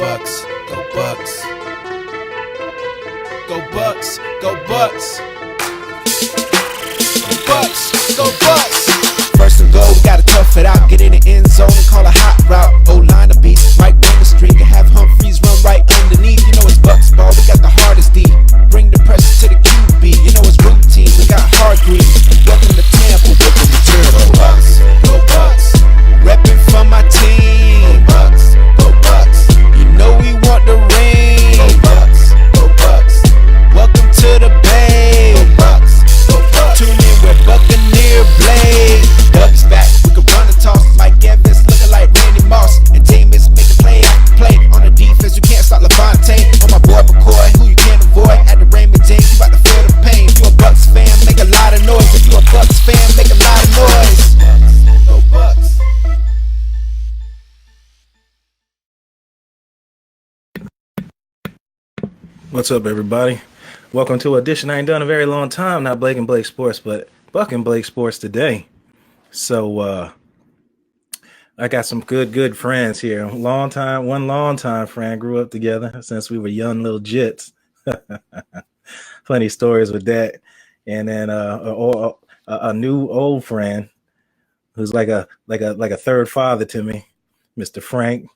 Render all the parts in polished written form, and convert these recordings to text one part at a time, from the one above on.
Bucks, go Bucks. Go Bucks, go Bucks. Go Bucks, go Bucks. First and goal, we gotta tough it out. Get in the end zone and call a hot route. O-line of beats, right down the street. And have Humphreys run right underneath. You know it's Bucks ball, we got the hardest D. Bring the pressure to the QB. You know it's routine, we got hard greens. Welcome to Tampa, welcome to Turbo. Go Bucks, go Bucks. Reppin' for my team. Go Bucks, go Bucks. You know we want the ring. Go Bucks, go Bucks. Welcome to the Bay. Go Bucks, go Bucks. Tune in with Buccaneer Blade. Bucks back, we can run the toss like Evans, looking like Randy Moss. And Jameis make the play after play. On the defense, you can't stop Levante. On my boy McCoy, who you can't avoid. At the Raymond James, you about to feel the pain. If you a Bucks fan, make a lot of noise. If you a Bucks fan, make a lot of noise. Go Bucks. What's up, everybody? Welcome to an edition I ain't done a very long time. Not Blake and Blake Sports, but Buck and Blake Sports today. So I got some good friends here. One long time friend. Grew up together since we were young little jits. Plenty of stories with that. And then a new old friend who's like a third father to me, Mr. Frank.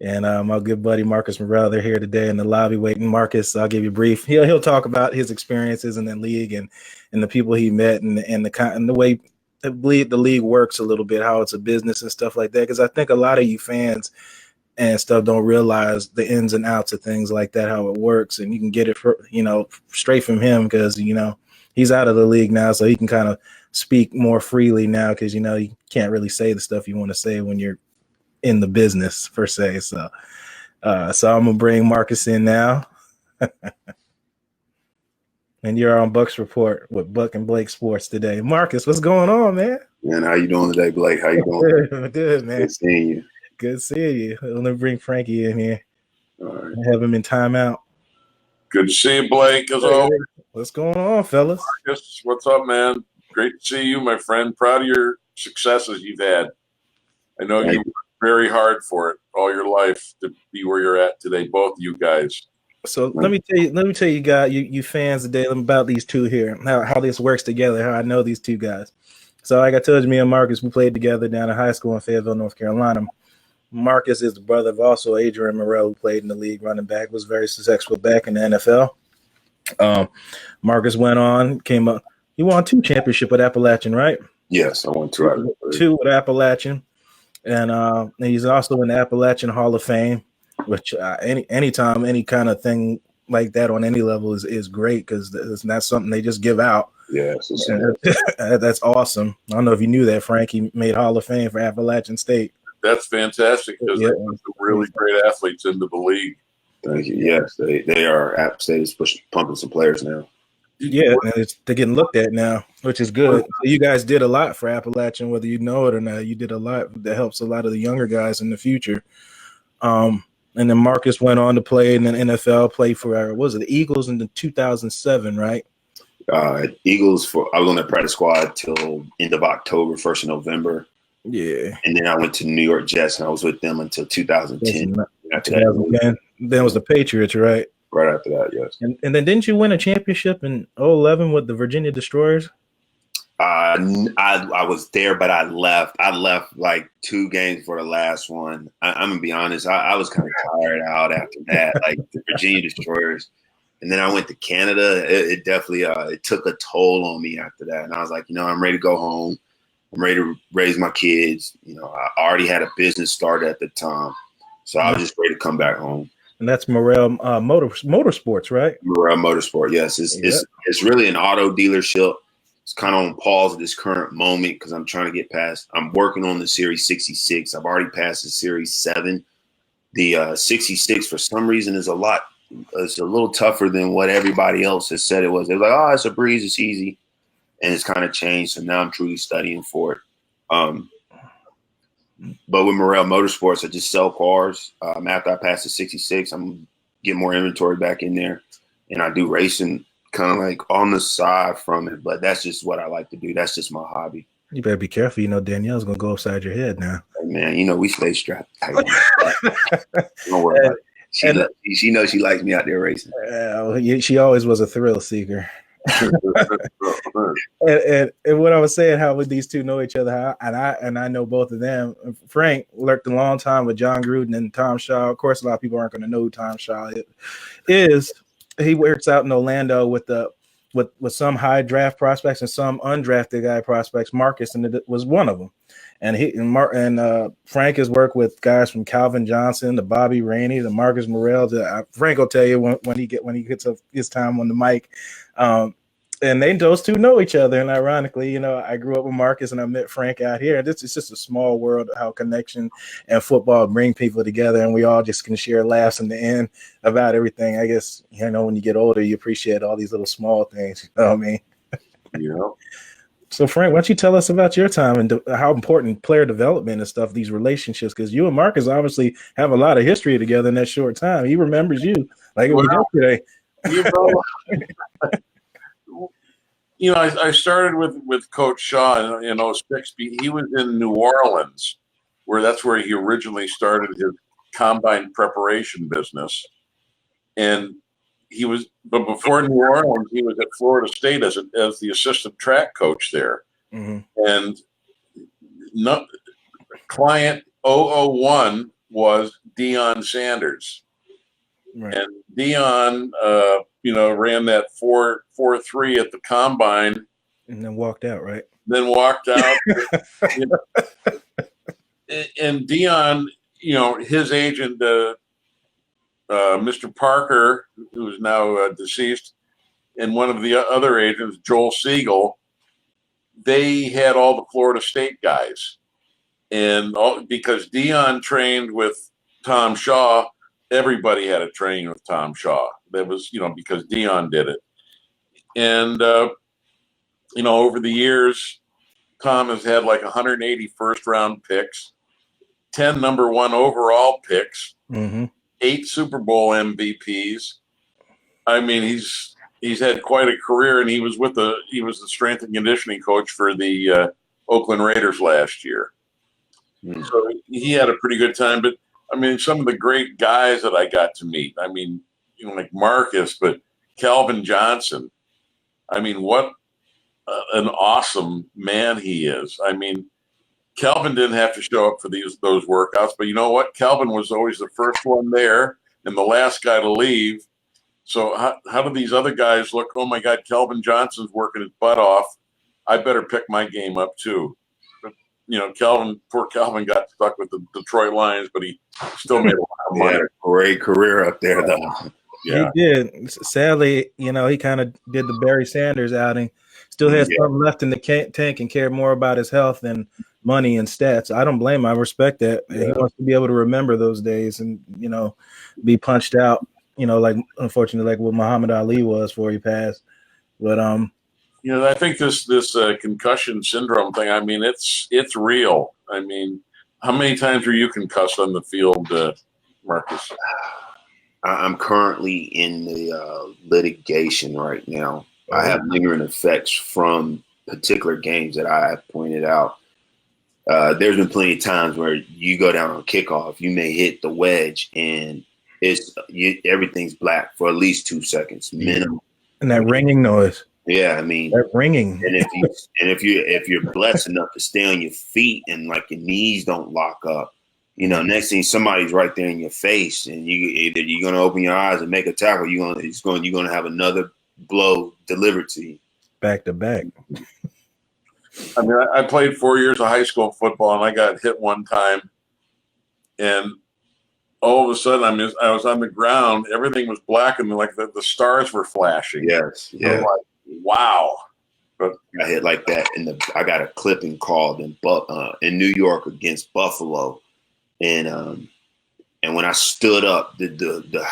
And my good buddy Marques Murrell, they're here today in the lobby waiting. Marcus, I'll give you a brief. He'll talk about his experiences in the league and the people he met and the way the league works a little bit, how it's a business and stuff like that. Because I think a lot of you fans and stuff don't realize the ins and outs of things like that, how it works, and you can get it straight from him because he's out of the league now, so he can kind of speak more freely now because you can't really say the stuff you want to say when you're in the business per se. So I'm gonna bring Marcus in now. And you're on Bucks Report with Buck and Blake Sports today. Marcus, what's going on, man? Man, how you doing today, Blake? How you doing? Good, man. Good seeing you. Good seeing you. Let me bring Frankie in here. All right. Have him in timeout. Good to see you, Blake, as always. What's going on, fellas? Marcus, what's up, man? Great to see you, my friend. Proud of your successes you've had. I know you worked very hard for it all your life to be where you're at today, both of you guys. So let me tell you guys, you fans today about these two here, how this works together, how I know these two guys. So like I told you, me and Marcus, we played together down in high school in Fayetteville, North Carolina. Marcus is the brother of also Adrian Murrell, who played in the league running back, was very successful back in the NFL. Marcus went on, came up. He won 2 championships with Appalachian, right? Yes, I won 2. 2 with Appalachian. And he's also in the Appalachian Hall of Fame, which anytime any kind of thing like that on any level is great because it's not something they just give out. Yes, that's awesome. I don't know if you knew that, Frank. He made Hall of Fame for Appalachian State. That's fantastic because they're really great athletes into the league. Thank you. Yes, they are. App State is pumping some players now. Yeah, and they're getting looked at now, which is good. You guys did a lot for Appalachian, whether you know it or not. You did a lot that helps a lot of the younger guys in the future. And then Marcus went on to play in the NFL, play for the Eagles in the 2007, right? Eagles I was on the practice squad till end of October, 1st of November. Yeah. And then I went to New York Jets and I was with them until 2010. After 2010. Then it was the Patriots, right? Right after that, yes. And then didn't you win a championship in 2011 with the Virginia Destroyers? I was there, but I left. I left like 2 games for the last one. I'm going to be honest. I was kind of tired out after that, like the Virginia Destroyers. And then I went to Canada. It definitely it took a toll on me after that. And I was like, I'm ready to go home. I'm ready to raise my kids. I already had a business started at the time. So I was just ready to come back home. And that's Murrell Motorsports, right? Murrell Motorsport, yes. It's really an auto dealership. It's kind of on pause at this current moment because I'm trying to get past. I'm working on the Series 66. I've already passed the Series 7. The 66, for some reason, it's a little tougher than what everybody else has said it was. They're like, oh, it's a breeze, it's easy. And it's kind of changed. So now I'm truly studying for it. But with Murrell Motorsports, I just sell cars. After I pass the 66, I'm getting more inventory back in there. And I do racing kind of like on the side from it. But that's just what I like to do. That's just my hobby. You better be careful. Danielle's going to go upside your head now. Hey, man, we stay strapped tight. Don't worry about it. She knows she likes me out there racing. She always was a thrill seeker. and what I was saying, how would these two know each other? And I know both of them. Frank worked a long time with John Gruden and Tom Shaw. Of course, a lot of people aren't going to know who Tom Shaw is. He works out in Orlando with some high draft prospects and some undrafted guy prospects. Marcus and it was one of them. And Frank has worked with guys from Calvin Johnson to Bobby Rainey to Marques Murrell. Frank will tell you when he gets his time on the mic. And those two know each other. And ironically, I grew up with Marcus and I met Frank out here. And it's just a small world of how connection and football bring people together. And we all just can share laughs in the end about everything. I guess, when you get older, you appreciate all these little small things. You know what I mean? Yeah. So, Frank, why don't you tell us about your time and how important player development and stuff, these relationships, because you and Marcus obviously have a lot of history together in that short time. He remembers you like it was yesterday. I started with Coach Shaw in 06. He was in New Orleans, that's where he originally started his combine preparation business. And but before New Orleans, he was at Florida State as the assistant track coach there. Mm-hmm. And client 001 was Deion Sanders. Right. And Deion, ran that 4.43 at the combine, and then walked out, right? Then walked out. And Deion, his agent, Mr. Parker, who is now deceased, and one of the other agents, Joel Siegel, they had all the Florida State guys, and because Deion trained with Tom Shaw. Everybody had a training with Tom Shaw. That was, because Deion did it. And, over the years, Tom has had like 180 first-round picks, 10 number one overall picks, mm-hmm. 8 Super Bowl MVPs. I mean, he's had quite a career, and he was the strength and conditioning coach for the Oakland Raiders last year. Mm. So he had a pretty good time, but I mean, some of the great guys that I got to meet, like Marcus, but Calvin Johnson. I mean, what an awesome man he is. I mean, Calvin didn't have to show up for those workouts, but you know what? Calvin was always the first one there and the last guy to leave. So how do these other guys look? Oh, my God, Calvin Johnson's working his butt off. I better pick my game up too. Poor Calvin got stuck with the Detroit Lions, but he still made a lot of money. Yeah, great career up there, though. Yeah. He did. Sadly, he kind of did the Barry Sanders outing. Still has something left in the tank and cared more about his health than money and stats. I don't blame him. I respect that. Yeah. He wants to be able to remember those days and, be punched out, unfortunately, like what Muhammad Ali was before he passed. But, I think this concussion syndrome thing, I mean, it's real. I mean, how many times were you concussed on the field, Marcus? I'm currently in the litigation right now. I have lingering effects from particular games that I have pointed out. There's been plenty of times where you go down on kickoff, you may hit the wedge, and everything's black for at least 2 seconds minimum. And that ringing noise. Yeah, I mean, that ringing. And if you're blessed enough to stay on your feet and like your knees don't lock up, next thing somebody's right there in your face, and you're gonna open your eyes and make a tackle, you're gonna have another blow delivered to you. Back to back. I mean, I played 4 years of high school football, and I got hit one time, and all of a sudden, I was on the ground. Everything was black, and like the stars were flashing. Yes, yeah. Like, wow. But I hit like that, I got a clipping called in New York against Buffalo, and when I stood up, the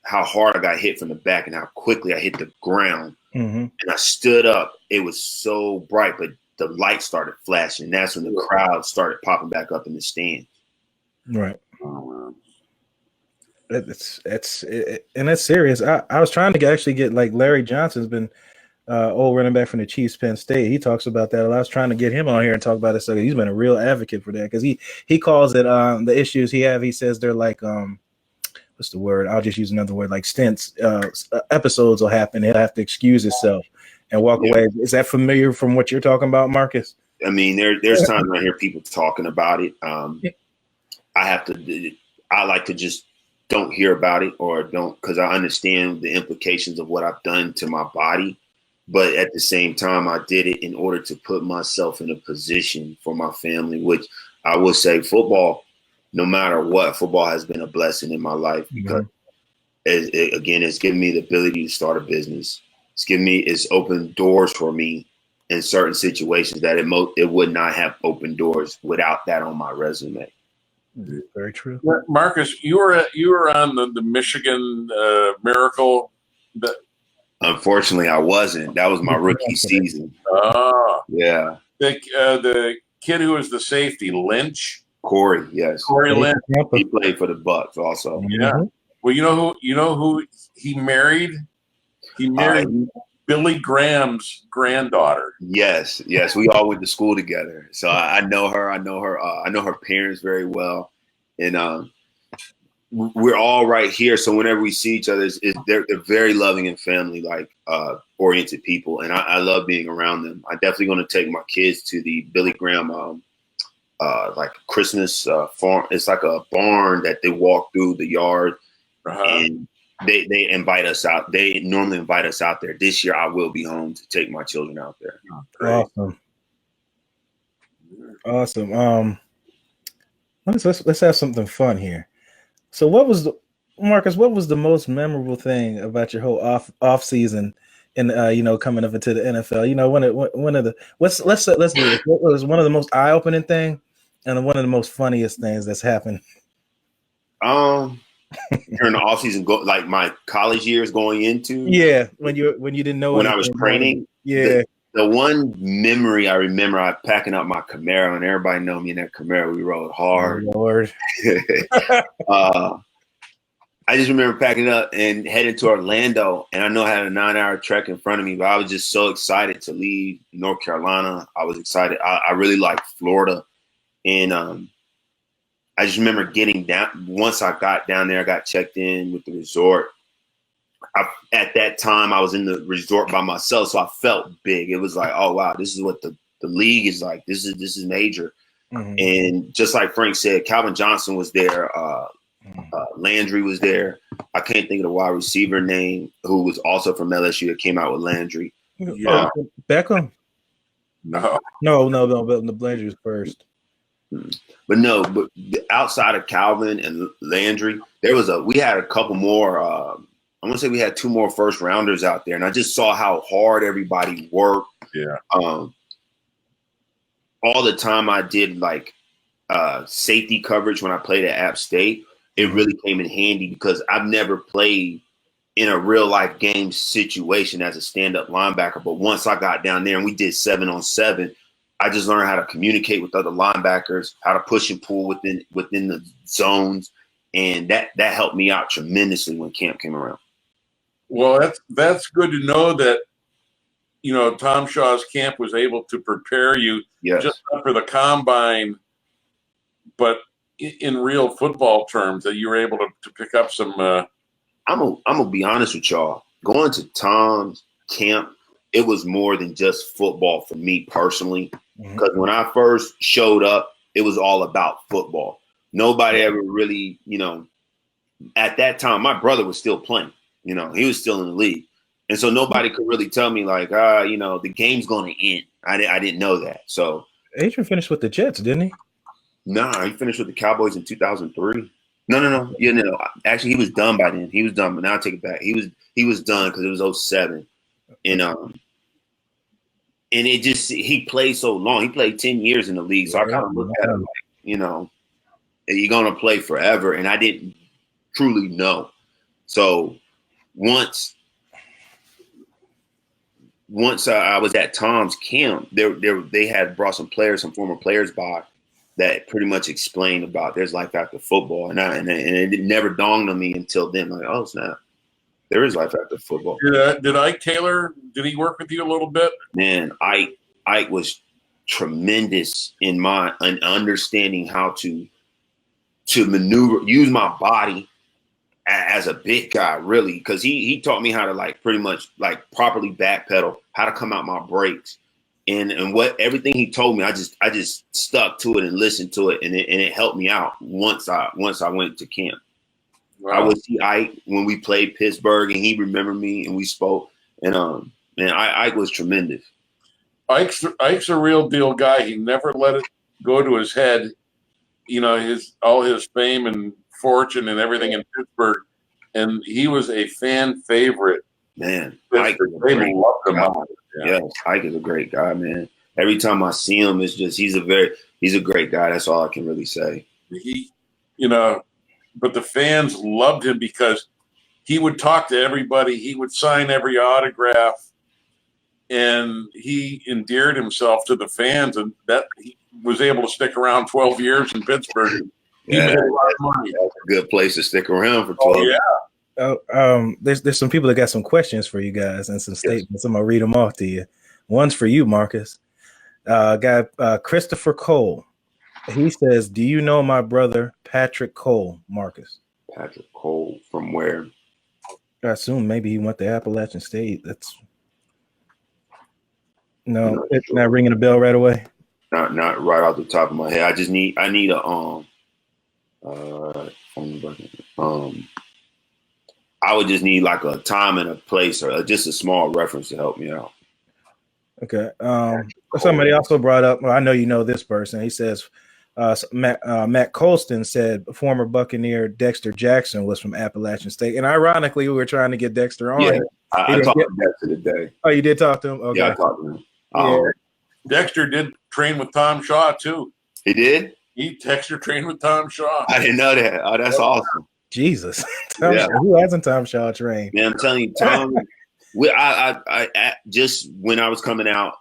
how hard I got hit from the back and how quickly I hit the ground, and I stood up. It was so bright, but the light started flashing. And that's when the crowd started popping back up in the stand. Right. It's serious. I was trying to actually get like Larry Johnson's been old running back from the Chiefs, Penn State. He talks about that a lot. I was trying to get him on here and talk about it. So he's been a real advocate for that because he calls it the issues he have. He says they're like what's the word? I'll just use another word, like stints. Episodes will happen. He'll have to excuse himself and walk away. Is that familiar from what you're talking about, Marcus? I mean, there's times I hear people talking about it. I like to just don't hear about it or don't, because I understand the implications of what I've done to my body. But at the same time, I did it in order to put myself in a position for my family, which I will say football, no matter what, football has been a blessing in my life because, it's given me the ability to start a business. It's opened doors for me in certain situations that it would not have opened doors without that on my resume. Very true. Marcus, you were on the Michigan Miracle. Unfortunately, I wasn't. That was my rookie season. Oh, yeah. The kid who was the safety, Lynch. Corey, yes. Corey Lynch. He played for the Bucs also. Yeah. Well, you know who he married? He married Billy Graham's granddaughter. Yes. We all went to school together, so I know her. I know her parents very well, and we're all right here. So whenever we see each other, they're very loving and family oriented people, and I love being around them. I'm definitely going to take my kids to the Billy Graham like Christmas farm. It's like a barn that they walk through the yard, and they invite us out. They normally invite us out there. This year, I will be home to take my children out there. Awesome. Let's have something fun here. So, Marcus? What was the most memorable thing about your whole off season, and coming up into the NFL? Let's do this. What was one of the most eye opening thing, and one of the most funniest things that's happened? During the off season, like my college years going into. Yeah, when you didn't know when I was training. Yeah. The one memory I remember, I packing up my Camaro, and everybody know me in that Camaro. We rode hard. Oh, Lord. I just remember packing up and heading to Orlando, and I know I had a 9-hour trek in front of me, but I was just so excited to leave North Carolina. I was excited. I really liked Florida, and I just remember getting down. Once I got down there, I got checked in with the resort. At that time, I was in the resort by myself, so I felt big. It was like, oh wow, this is what the league is like. This is major. Mm-hmm. And just like Frank said, Calvin Johnson was there. Landry was there. I can't think of the wide receiver name who was also from LSU that came out with Landry. Yeah, Beckham. No. The Landry was first. But outside of Calvin and Landry, we had a couple more. I want to say we had 2 more first rounders out there, and I just saw how hard everybody worked. Yeah. All the time I did like safety coverage when I played at App State, it really came in handy because I've never played in a real life game situation as a stand-up linebacker. But once I got down there and we did 7-on-7, I just learned how to communicate with other linebackers, how to push and pull within the zones, and that helped me out tremendously when camp came around. Well, that's good to know that, Tom Shaw's camp was able to prepare you just not for the combine, but in real football terms, that you were able to pick up some. I'm gonna be honest with y'all. Going to Tom's camp, it was more than just football for me personally. Because when I first showed up, it was all about football. Nobody ever really, at that time, my brother was still playing. He was still in the league. And so nobody could really tell me like, the game's going to end. I didn't know that. So Adrian finished with the Jets, didn't he? Nah, he finished with the Cowboys in 2003. No. Yeah, no. Actually, he was done by then. He was done, but now I take it back. He was done because it was 2007. And it just, he played so long. He played 10 years in the league. So I kind of looked at him like, you're going to play forever. And I didn't truly know. So once I was at Tom's camp, they had brought some former players by that pretty much explained about there's life after football. And it never dawned on me until then, like, oh snap, there is life after football. Did Ike Taylor, did he work with you a little bit? Man, Ike was tremendous in understanding how to maneuver, use my body as a big guy, really, because he taught me how to like pretty much like properly backpedal, how to come out my brakes, and what everything he told me, I just stuck to it and listened to it, and it helped me out once I went to camp. Wow. I would see Ike when we played Pittsburgh, and he remembered me, and we spoke, and man, Ike was tremendous. Ike's a real deal guy. He never let it go to his head, you know, all his fame and fortune and everything in Pittsburgh, and he was a fan favorite. Man, Ike they loved him. Yes, Ike is a great guy, man. Every time I see him, it's just he's a great guy. That's all I can really say. But the fans loved him because he would talk to everybody. He would sign every autograph, and he endeared himself to the fans, and that he was able to stick around 12 years in Pittsburgh. He made a lot of money. That's a good place to stick around for 12 years. Yeah. There's some people that got some questions for you guys and some statements. I'm gonna read them off to you. One's for you, Marcus. Christopher Cole. He says, "Do you know my brother Patrick Cole, Marcus?" Patrick Cole from where? I assume maybe he went to Appalachian State. That's no, it's not ringing a bell right away. Not right off the top of my head. I need a I would just need like a time and a place or just a small reference to help me out. Okay. Somebody also brought up, well, I know you know this person. He says, Matt Colston said former Buccaneer Dexter Jackson was from Appalachian State. And ironically, we were trying to get Dexter on. Yeah, I talked to Dexter today. Oh, you did talk to him? Okay. Yeah, I talked to him. Dexter did train with Tom Shaw, too. He did? Dexter trained with Tom Shaw. I didn't know that. Oh, that's awesome. Jesus. Shaw, who hasn't Tom Shaw trained? Man, I'm telling you, Tom, I just when I was coming out,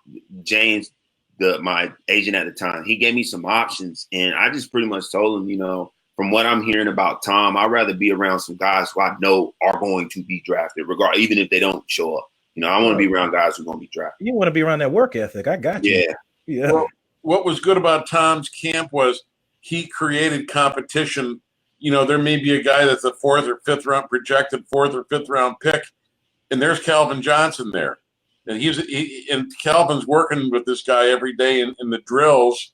James, my agent at the time, he gave me some options, and I just pretty much told him, from what I'm hearing about Tom, I'd rather be around some guys who I know are going to be drafted, even if they don't show up. I want to be around guys who are going to be drafted. You want to be around that work ethic. I got you. Yeah. Well, what was good about Tom's camp was he created competition. There may be a guy that's a projected fourth or fifth round pick, and there's Calvin Johnson there. And Calvin's working with this guy every day in the drills,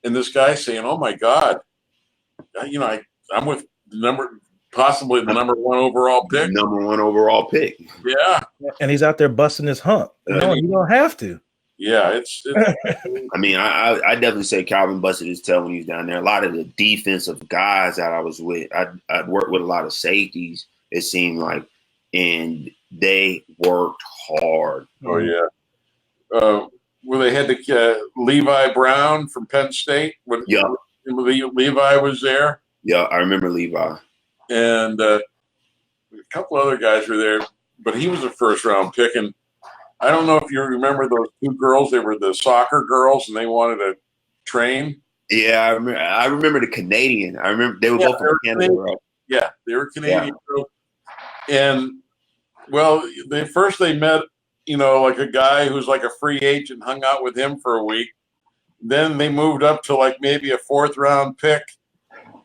and this guy's saying, "Oh my God, I'm with possibly the number one overall pick." Number one overall pick. Yeah, and he's out there busting his hump. No, you don't have to. Yeah, it's I mean, I definitely say Calvin busted his tail when he was down there. A lot of the defensive guys that I was with, I'd worked with a lot of safeties, it seemed like, and they worked hard. Oh, yeah. Well, they had Levi Brown from Penn State. Levi was there. Yeah, I remember Levi. And a couple other guys were there, but he was a first-round pick, and I don't know if you remember those two girls. They were the soccer girls, and they wanted to train. Yeah, I remember the Canadian. I remember they were both from Canada, right? Yeah, they were Canadian. Yeah. And, well, they met, like a guy who's like a free agent, hung out with him for a week. Then they moved up to like maybe a fourth-round pick.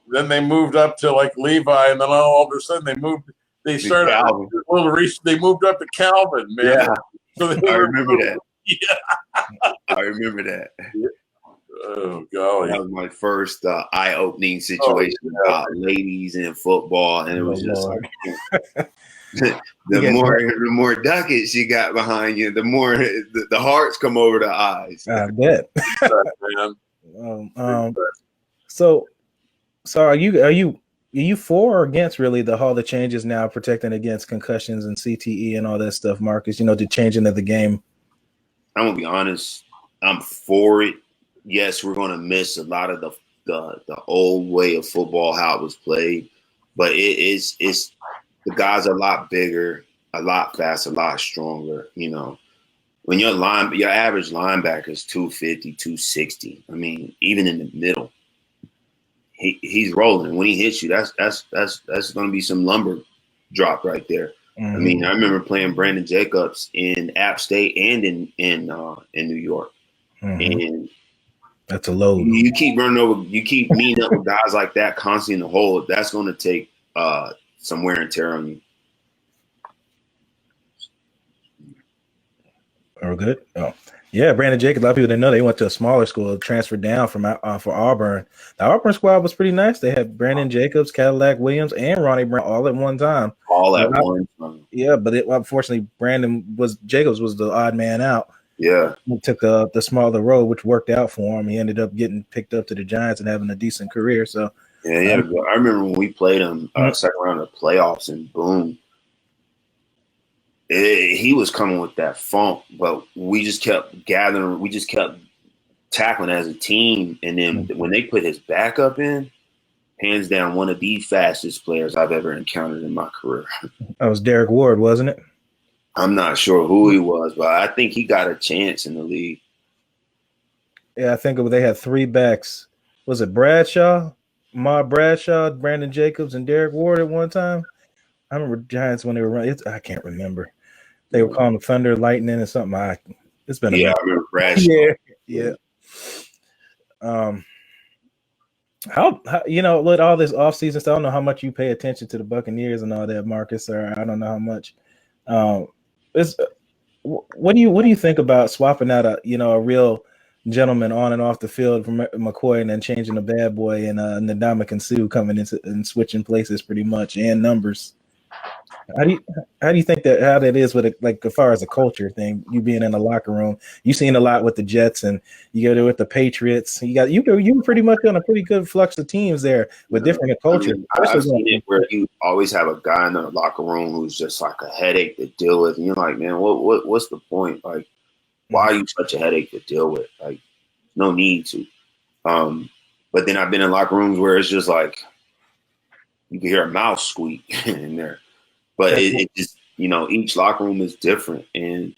Then they moved up to like Levi, and then all of a sudden they moved – they started they moved up to Calvin, man. Yeah. So I remember that. Yeah. I remember that. Oh, golly. That was my first eye-opening situation about ladies in football, and it was just like the more ducats you got behind you, the more the hearts come over the eyes. I bet. So are you for or against really all the changes now protecting against concussions and CTE and all that stuff, Marcus? The changing of the game. I'm gonna be honest. I'm for it. Yes, we're gonna miss a lot of the old way of football, how it was played, but it's the guys are a lot bigger, a lot faster, a lot stronger. When your average linebacker is 250, 260. I mean, even in the middle. He's rolling. When he hits you, that's going to be some lumber drop right there. Mm-hmm. I mean, I remember playing Brandon Jacobs in App State and in New York, and that's a load. You keep running over, you keep meeting up with guys like that constantly in the hole. That's going to take some wear and tear on you. Oh, good. Oh, yeah. Brandon Jacobs. A lot of people didn't know they went to a smaller school, transferred down from for Auburn. The Auburn squad was pretty nice. They had Brandon Jacobs, Cadillac Williams, and Ronnie Brown all at one time. All at one time. Yeah, but unfortunately, Jacobs was the odd man out. Yeah, he took the smaller road, which worked out for him. He ended up getting picked up to the Giants and having a decent career. So yeah. I remember when we played him second round of the playoffs, and boom. He was coming with that funk, but we just kept gathering. We just kept tackling as a team. And then when they put his backup in, hands down, one of the fastest players I've ever encountered in my career. That was Derek Ward, wasn't it? I'm not sure who he was, but I think he got a chance in the league. Yeah, I think they had 3 backs. Was it Bradshaw, Brandon Jacobs, and Derek Ward at one time? I remember Giants when they were running. I can't remember. They were calling the Thunder, Lightning, and something. It's been a minute. I remember Bradshaw. Yeah. How with all this offseason stuff, I don't know how much you pay attention to the Buccaneers and all that, Marcus, or I don't know how much. What do you think about swapping out a real gentleman on and off the field from McCoy and then changing the bad boy and Ndamukong Suh coming into and switching places pretty much and numbers? How do you think how that is with as far as a culture thing? You being in the locker room, you seen a lot with the Jets, and you go there with the Patriots. You were pretty much on a pretty good flux of teams there with different cultures. I've seen it where you always have a guy in the locker room who's just like a headache to deal with, and you're like, man, what's the point? Like, why are you such a headache to deal with? Like, no need to. But then I've been in locker rooms where it's just like you can hear a mouse squeak in there. But it just, each locker room is different, and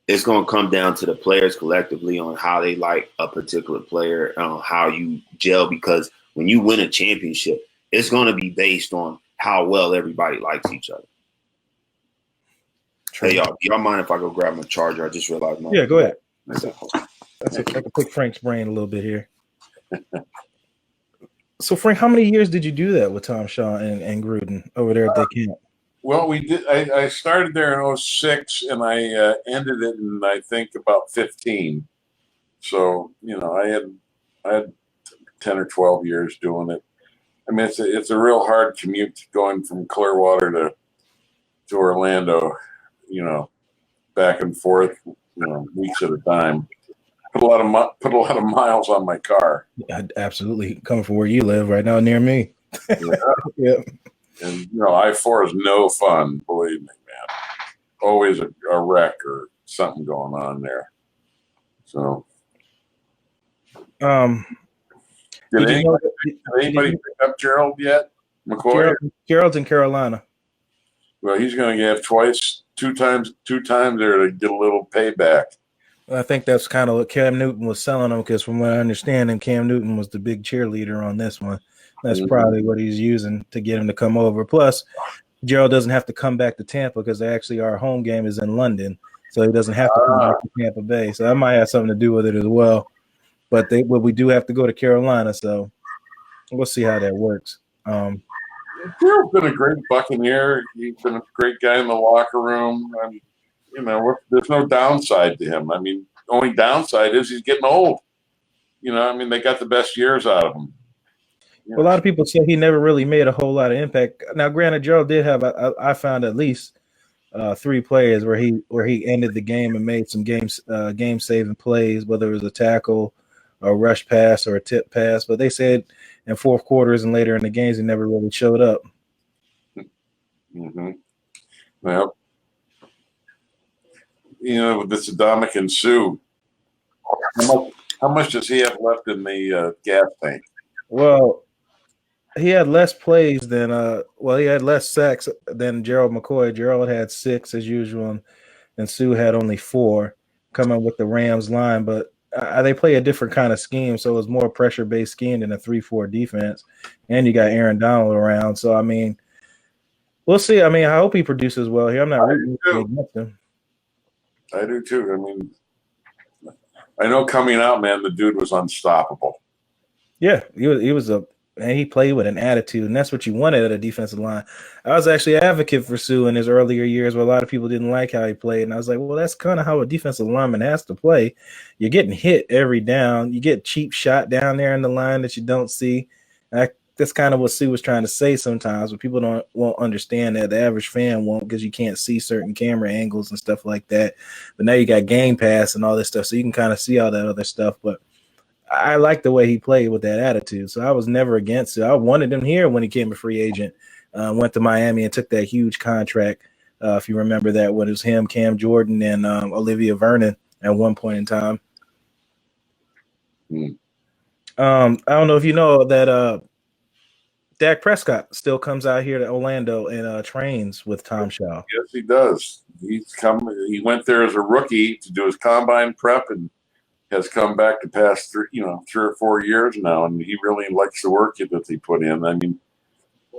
it's going to come down to the players collectively on how they like a particular player, how you gel, because when you win a championship, it's going to be based on how well everybody likes each other. Hey, y'all, do y'all mind if I go grab my charger? I just realized my. Yeah, go ahead. I can pick Frank's brain a little bit here. So, Frank, how many years did you do that with Tom Shaw and Gruden over there at the camp? Well, we did. I started there in 2006, and I ended it in, I think, about 2015. So, I had 10 or 12 years doing it. I mean, it's a real hard commute going from Clearwater to Orlando, back and forth, weeks at a time. Put a lot of miles on my car. Absolutely, coming from where you live right now, near me. Yeah. And I-4 is no fun, believe me, man. Always a wreck or something going on there. So, did anybody pick up Gerald yet? McCoy? Gerald's in Carolina. Well, he's going to have two times there to get a little payback. I think that's kind of what Cam Newton was selling him, because from what I understand, and Cam Newton was the big cheerleader on this one. That's probably what he's using to get him to come over. Plus, Gerald doesn't have to come back to Tampa because our home game is in London, so he doesn't have to come back to Tampa Bay. So that might have something to do with it as well. But we do have to go to Carolina, so we'll see how that works. Gerald's been a great Buccaneer. He's been a great guy in the locker room. There's no downside to him. I mean, the only downside is he's getting old. They got the best years out of him. Well, a lot of people say he never really made a whole lot of impact. Now, granted, Gerald did have I found at least 3 plays where he ended the game and made some game saving plays, whether it was a tackle, a rush pass, or a tip pass. But they said in fourth quarters and later in the games he never really showed up. Mm-hmm. Well, with this Ndamukong Suh, how much does he have left in the gas tank? Well, he had less plays than he had less sacks than Gerald McCoy. Gerald had 6 as usual, and Suh had only 4 coming with the Rams line. But they play a different kind of scheme, so it was more pressure-based scheme than a 3-4 defense. And you got Aaron Donald around, so I mean, we'll see. I mean, I hope he produces well here. I'm not rooting against him. I do too. I mean, I know coming out, man, the dude was unstoppable. Yeah, he was a and he played with an attitude, and that's what you wanted at a defensive line. I was actually an advocate for Sue in his earlier years where a lot of people didn't like how he played, and I was like, well, that's kind of how a defensive lineman has to play. You're getting hit every down. You get cheap shot down there in the line that you don't see. That's kind of what Sue was trying to say sometimes, but people won't understand that. The average fan won't, because you can't see certain camera angles and stuff like that. But now you got Game Pass and all this stuff, so you can kind of see all that other stuff. But I like the way he played with that attitude, so I was never against it. I wanted him here when he came a free agent, went to Miami and took that huge contract. If you remember that, when it was him, Cam Jordan, and Olivia Vernon at one point in time. I don't know if you know that Dak Prescott still comes out here to Orlando and trains with Tom Shaw. Yes, he does. He went there as a rookie to do his combine prep and has come back the past 3 or 4 years now, and he really likes the work that they put in. I mean,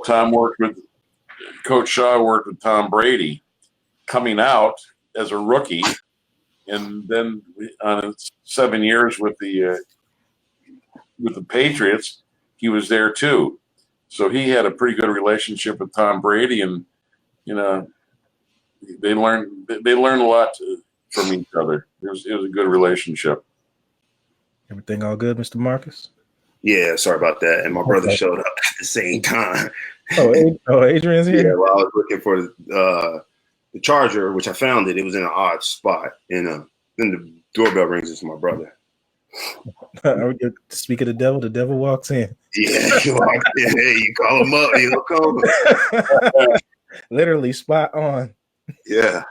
Coach Shaw worked with Tom Brady coming out as a rookie, and then on 7 years with the Patriots, he was there too. So he had a pretty good relationship with Tom Brady, and they learned a lot from each other. It was a good relationship. Everything all good, Mr. Marcus? Yeah, sorry about that. And my brother showed up at the same time. Adrian's here? Yeah, well, I was looking for the charger, which I found it. It was in an odd spot. And then the doorbell rings. It's my brother. Speak of the devil walks in. Yeah, he walks in. Hey, you call him up, he'll come. Literally spot on. Yeah.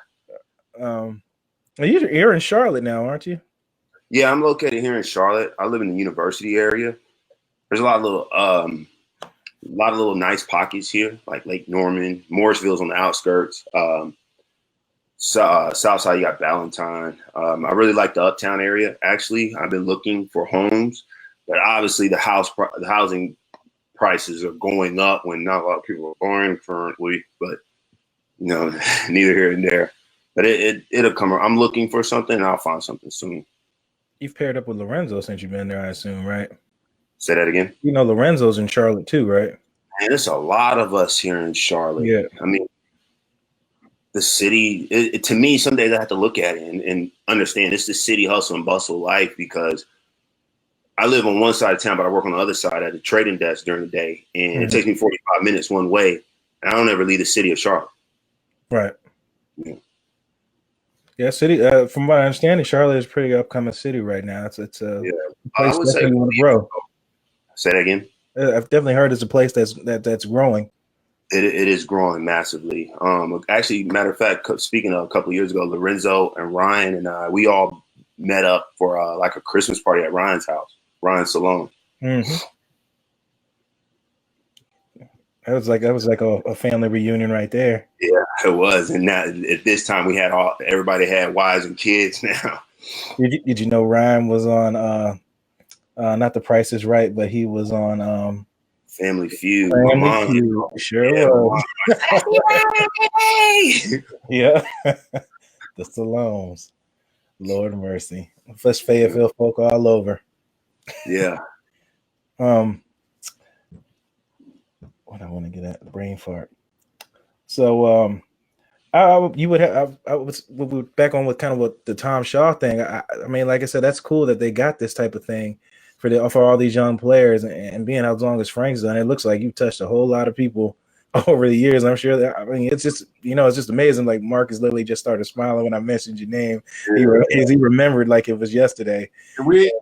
You're in Charlotte now, aren't you? Yeah, I'm located here in Charlotte. I live in the university area. There's a lot of little nice pockets here, like Lake Norman. Morrisville's on the outskirts. South side, you got Ballantyne. I really like the uptown area. Actually, I've been looking for homes, but obviously the housing prices are going up when not a lot of people are born currently. But neither here and there. But it'll come. I'm looking for something, and I'll find something soon. You've paired up with Lorenzo since you've been there, I assume, right? Say that again. Lorenzo's in Charlotte too, right? And there's a lot of us here in Charlotte. Yeah. I mean, the city, to me, some days I have to look at it and understand it's the city hustle and bustle life, because I live on one side of town, but I work on the other side at the trading desk during the day. And it takes me 45 minutes one way. And I don't ever leave the city of Charlotte. Right. Yeah. Yeah, city. From what I understand, Charlotte is a pretty upcoming city right now. It's a place I would say want to grow. Say that again. I've definitely heard it's a place that's growing. It is growing massively. Actually, matter of fact, speaking of a couple of years ago, Lorenzo and Ryan and I, we all met up for like a Christmas party at Ryan's house, Ryan's salon. Mm-hmm. That was like a family reunion right there. Yeah, it was. And now at this time we had everybody had wives and kids now. Did you know Ryan was on not The Price is Right, but he was on Family Feud. Family Feud. Sure was. Yeah. The Salones. Lord mercy. Let's Fayetteville folk all over. Yeah. What I want to get at, brain fart. So I was back on with kind of what the Tom Shaw thing. I mean, like I said, that's cool that they got this type of thing for all these young players, and being as long as Frank's done, it looks like you've touched a whole lot of people over the years. I'm sure that, I mean, it's just, it's just amazing. Like Marcus literally just started smiling when I mentioned your name. He remembered like it was yesterday. We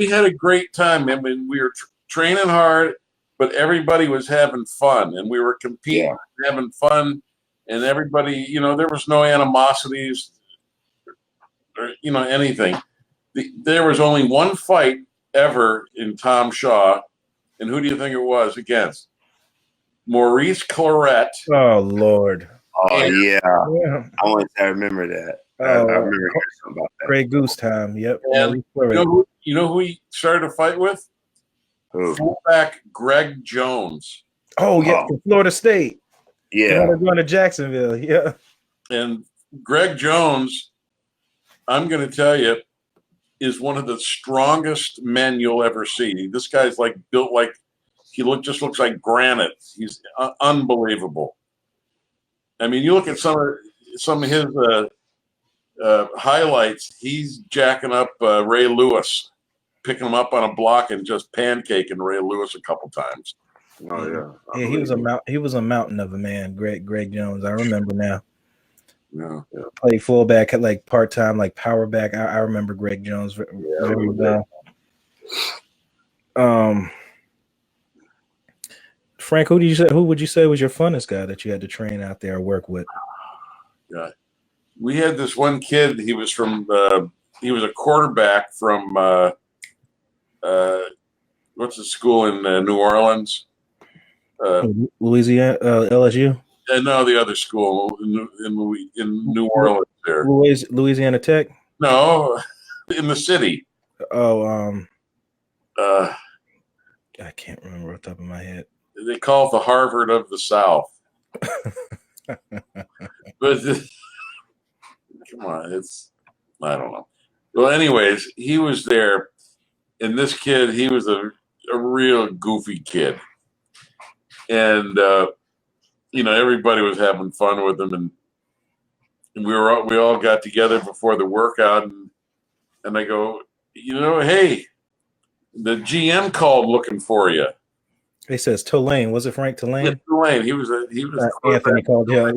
had a great time. I mean, we were training hard, but everybody was having fun, and we were competing, having fun, and everybody, there was no animosities or, anything. There was only one fight ever in Tom Shaw, and who do you think it was against? Maurice Claret. Oh, Lord. Oh, yeah. I remember that. I remember hearing something about that. Grey Goose time. Yep. And you know who he started a fight with? Who? Fullback Greg Jones. Oh, yeah, from Florida State. Yeah. They're going to Jacksonville. Yeah. And Greg Jones, I'm going to tell you, is one of the strongest men you'll ever see. This guy's like built like just looks like granite. He's unbelievable. I mean, you look at some of his highlights. He's jacking up Ray Lewis, picking him up on a block and just pancaking Ray Lewis a couple times. Oh yeah. Yeah, he was a mountain of a man, Greg Jones. I remember now. Yeah. Played fullback, like part-time, like power back. I remember Greg Jones very well. Frank, who would you say was your funnest guy that you had to train out there or work with? Yeah. We had this one kid, he was a quarterback from what's the school in New Orleans? Louisiana, LSU? No, the other school in New Orleans there. Louisiana Tech? No, in the city. Oh, I can't remember off the top of my head. They call it the Harvard of the South. But come on, I don't know. Well, anyways, he was there, and this kid, he was a real goofy kid. And everybody was having fun with him, and we all got together before the workout, and I go, hey, the GM called looking for you. He says Tulane. Was it Frank Tulane? Yeah, Tulane. He was Anthony called. Yeah.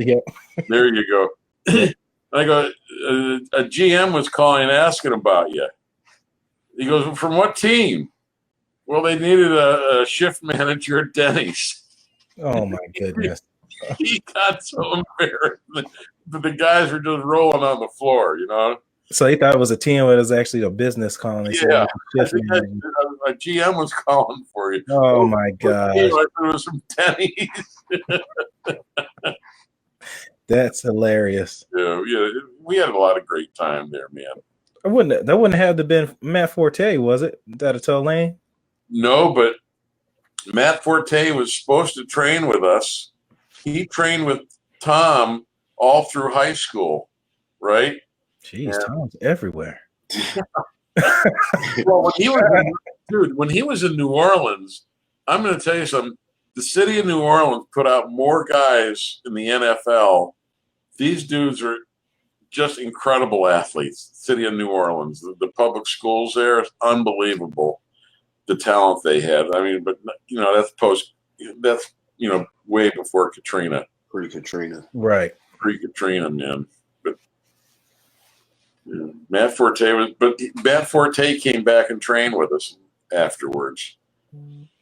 There you go. I go, a GM was calling and asking about you. He goes, from what team? Well, they needed a shift manager at Denny's. Oh my goodness. He got so embarrassed that the guys were just rolling on the floor, So he thought it was a team, but it was actually a business calling. Yeah, I think a GM was calling for you. Oh my God! It was from Denny's. That's hilarious. Yeah, we had a lot of great time there, man. That wouldn't have to been Matt Forte, was it? That a Tulane? No, but Matt Forte was supposed to train with us. He trained with Tom all through high school, right? Jeez, Tom's everywhere. Well, when he was in New Orleans, I'm going to tell you something. The city of New Orleans put out more guys in the NFL. These dudes are just incredible athletes. City of New Orleans, the public schools there is unbelievable. The talent they had. I mean, but that's way before Katrina. Pre-Katrina. Right. Pre-Katrina, man. But Matt Forte came back and trained with us afterwards.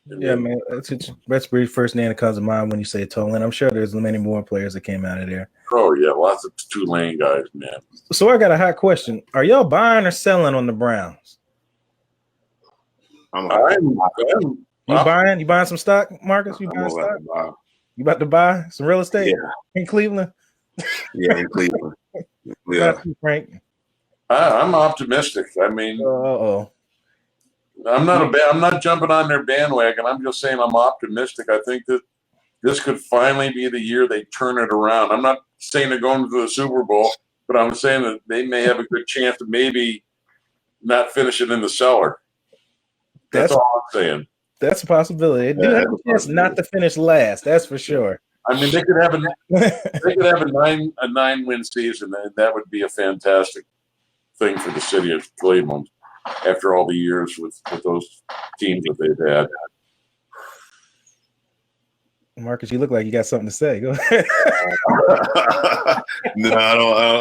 Yeah, man. That's the first name that comes to mind when you say Tulane. I'm sure there's many more players that came out of there. Oh yeah, lots of Tulane guys, man. So I got a hot question. Are y'all buying or selling on the Browns? I'm buying? You buying some stock, Marcus? You buying stock? You about to buy some real estate in Cleveland? Yeah, in Cleveland. Yeah. Frank. I'm optimistic. I mean, I'm not jumping on their bandwagon. I'm just saying I'm optimistic. I think that this could finally be the year they turn it around. I'm not saying they're going to the Super Bowl, but I'm saying that they may have a good chance to maybe not finish it in the cellar. That's all I'm saying. That's a possibility. They do have a chance not to finish last. That's for sure. I mean, they could have a 9-win season, and that would be a fantastic thing for the city of Cleveland after all the years with those teams that they've had. Marcus, you look like you got something to say. Go ahead. No, I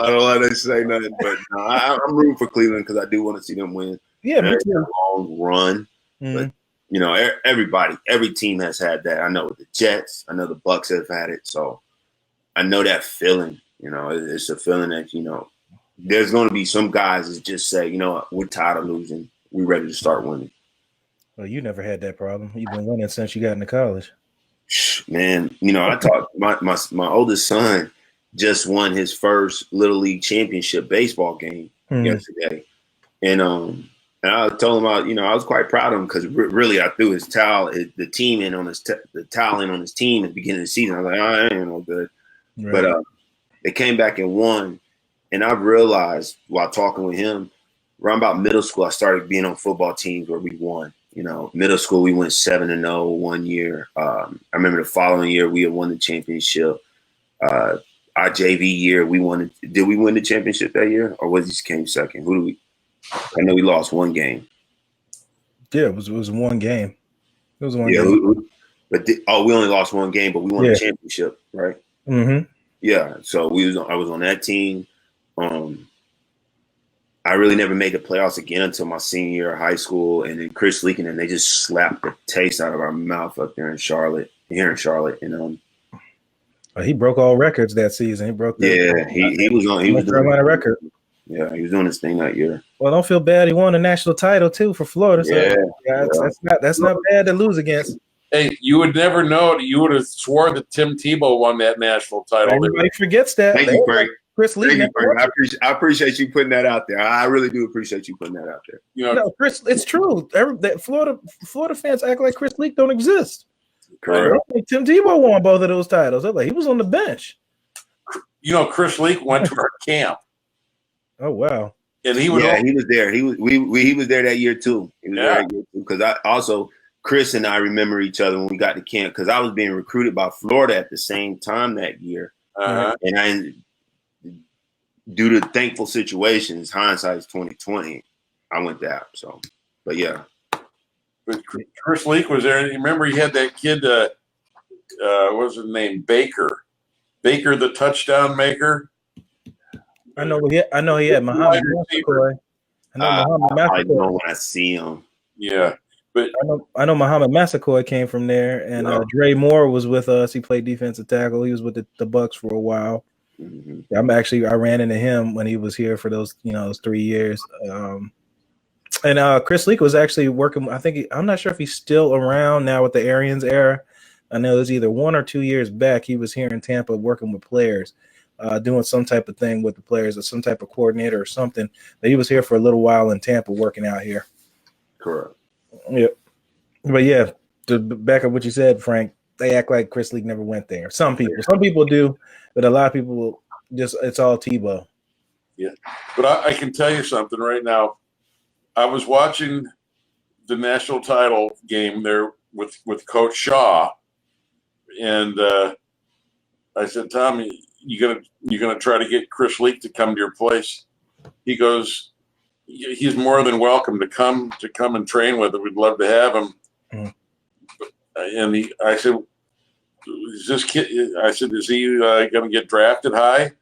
don't like to say nothing, but no, I'm rooting for Cleveland because I do want to see them win. Yeah, me too. Long run, but every team has had that. I know the Jets, I know the Bucs have had it, so I know that feeling. It's a feeling that there's going to be some guys that just say, we're tired of losing, we're ready to start winning. Well, you never had that problem. You've been winning since you got into college. Man, I talked. My oldest son just won his first Little League championship baseball game yesterday, and I told him I was quite proud of him because really I threw his towel, the team in on the towel in on his team at the beginning of the season. I was like, I ain't no good, right. But they came back and won, and I realized while talking with him, around about middle school, I started being on football teams where we won. You know, middle school, we went 7-0 one year. I remember the following year, we had won the championship. Our JV year, we won. Did we win the championship that year, or was it came second? Who do we? I know we lost one game. Yeah, it was one game. It was one game. We only lost one game, but we won the championship, right? Mm-hmm. Yeah. So I was on that team. I really never made the playoffs again until my senior year of high school, and then Chris Leak and they just slapped the taste out of our mouth up there in Charlotte. And he broke all records that season. He broke he was doing Carolina record. Yeah, he was doing his thing that year. Well, don't feel bad. He won a national title too for Florida. So that's not bad to lose against. Hey, you would never know. You would have swore that Tim Tebow won that national title. Everybody forgets that. Thank you, Frank. Chris Lee. I appreciate you putting that out there. I really do appreciate you putting that out there. You know, no, Chris, it's true. Florida fans act like Chris Leak don't exist. Correct. I don't think Tim Tebow won both of those titles. They're like, he was on the bench. You know, Chris Leak went to our camp. Oh wow! And he was he was there. He was there that year too. He was there because I also Chris and I remember each other when we got to camp because I was being recruited by Florida at the same time that year, and due to thankful situations, hindsight is 2020. I went there. So, but yeah. But Chris Leak was there. And you remember he had that kid. What was his name? Baker, the touchdown maker. I know he had Muhammad Massaquoi. I know when I see him. Yeah, but I know Muhammad Massaquoi came from there, and Dre Moore was with us. He played defensive tackle. He was with the Bucks for a while. Mm-hmm. I ran into him when he was here for those 3 years. And Chris Leak was actually working. I'm not sure if he's still around now with the Arians era. I know it was either 1 or 2 years back. He was here in Tampa working with players. Doing some type of thing with the players or some type of coordinator or something. But he was here for a little while in Tampa working out here. Correct. Yeah. But yeah, to back up what you said, Frank, they act like Chris Leak never went there. Some people do, but a lot of people it's all Tebow. Yeah. But I can tell you something right now. I was watching the national title game there with Coach Shaw, and I said, Tommy, you gonna try to get Chris Leak to come to your place? He goes, he's more than welcome to come and train with him. We'd love to have him. Mm. And I said, is this kid? I said, is he gonna get drafted high?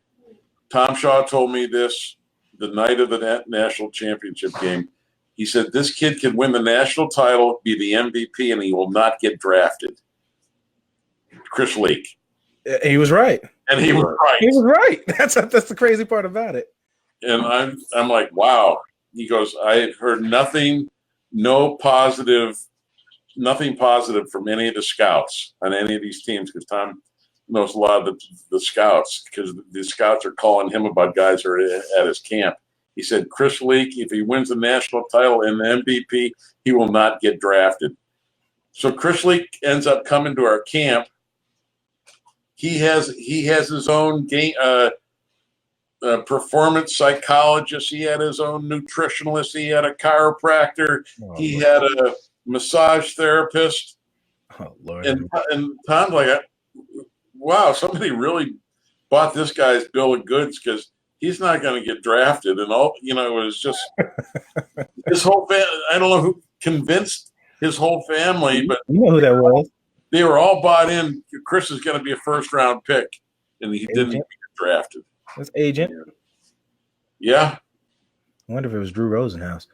Tom Shaw told me this the night of the national championship game. He said, this kid can win the national title, be the MVP, and he will not get drafted. Chris Leak. He was right. And he was right. He was right. That's the crazy part about it. And I'm like, wow. He goes, I heard nothing positive from any of the scouts on any of these teams, because Tom knows a lot of the scouts, because the scouts are calling him about guys who are at his camp. He said, Chris Leak, if he wins the national title and the MVP, he will not get drafted. So Chris Leak ends up coming to our camp. He has his own game, performance psychologist. He had his own nutritionalist. He had a chiropractor. He had a massage therapist. Oh, Lord. And Tom's like, wow, somebody really bought this guy's bill of goods, because he's not going to get drafted. And all, it was just his whole family. I don't know who convinced his whole family, but you know who that was. They were all bought in. Chris is going to be a first-round pick, and he didn't even get drafted. That's agent. Yeah. I wonder if it was Drew Rosenhaus.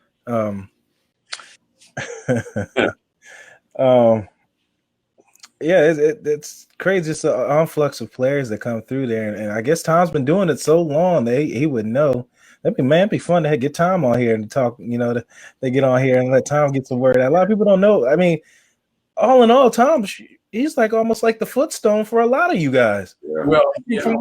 Yeah, it's crazy. It's an influx of players that come through there, and I guess Tom's been doing it so long that he would know. It'd be fun to get Tom on here and talk. They get on here and let Tom get some word. A lot of people don't know. I mean, all in all, Tom, he's like almost like the footstone for a lot of you guys. Yeah. Well, from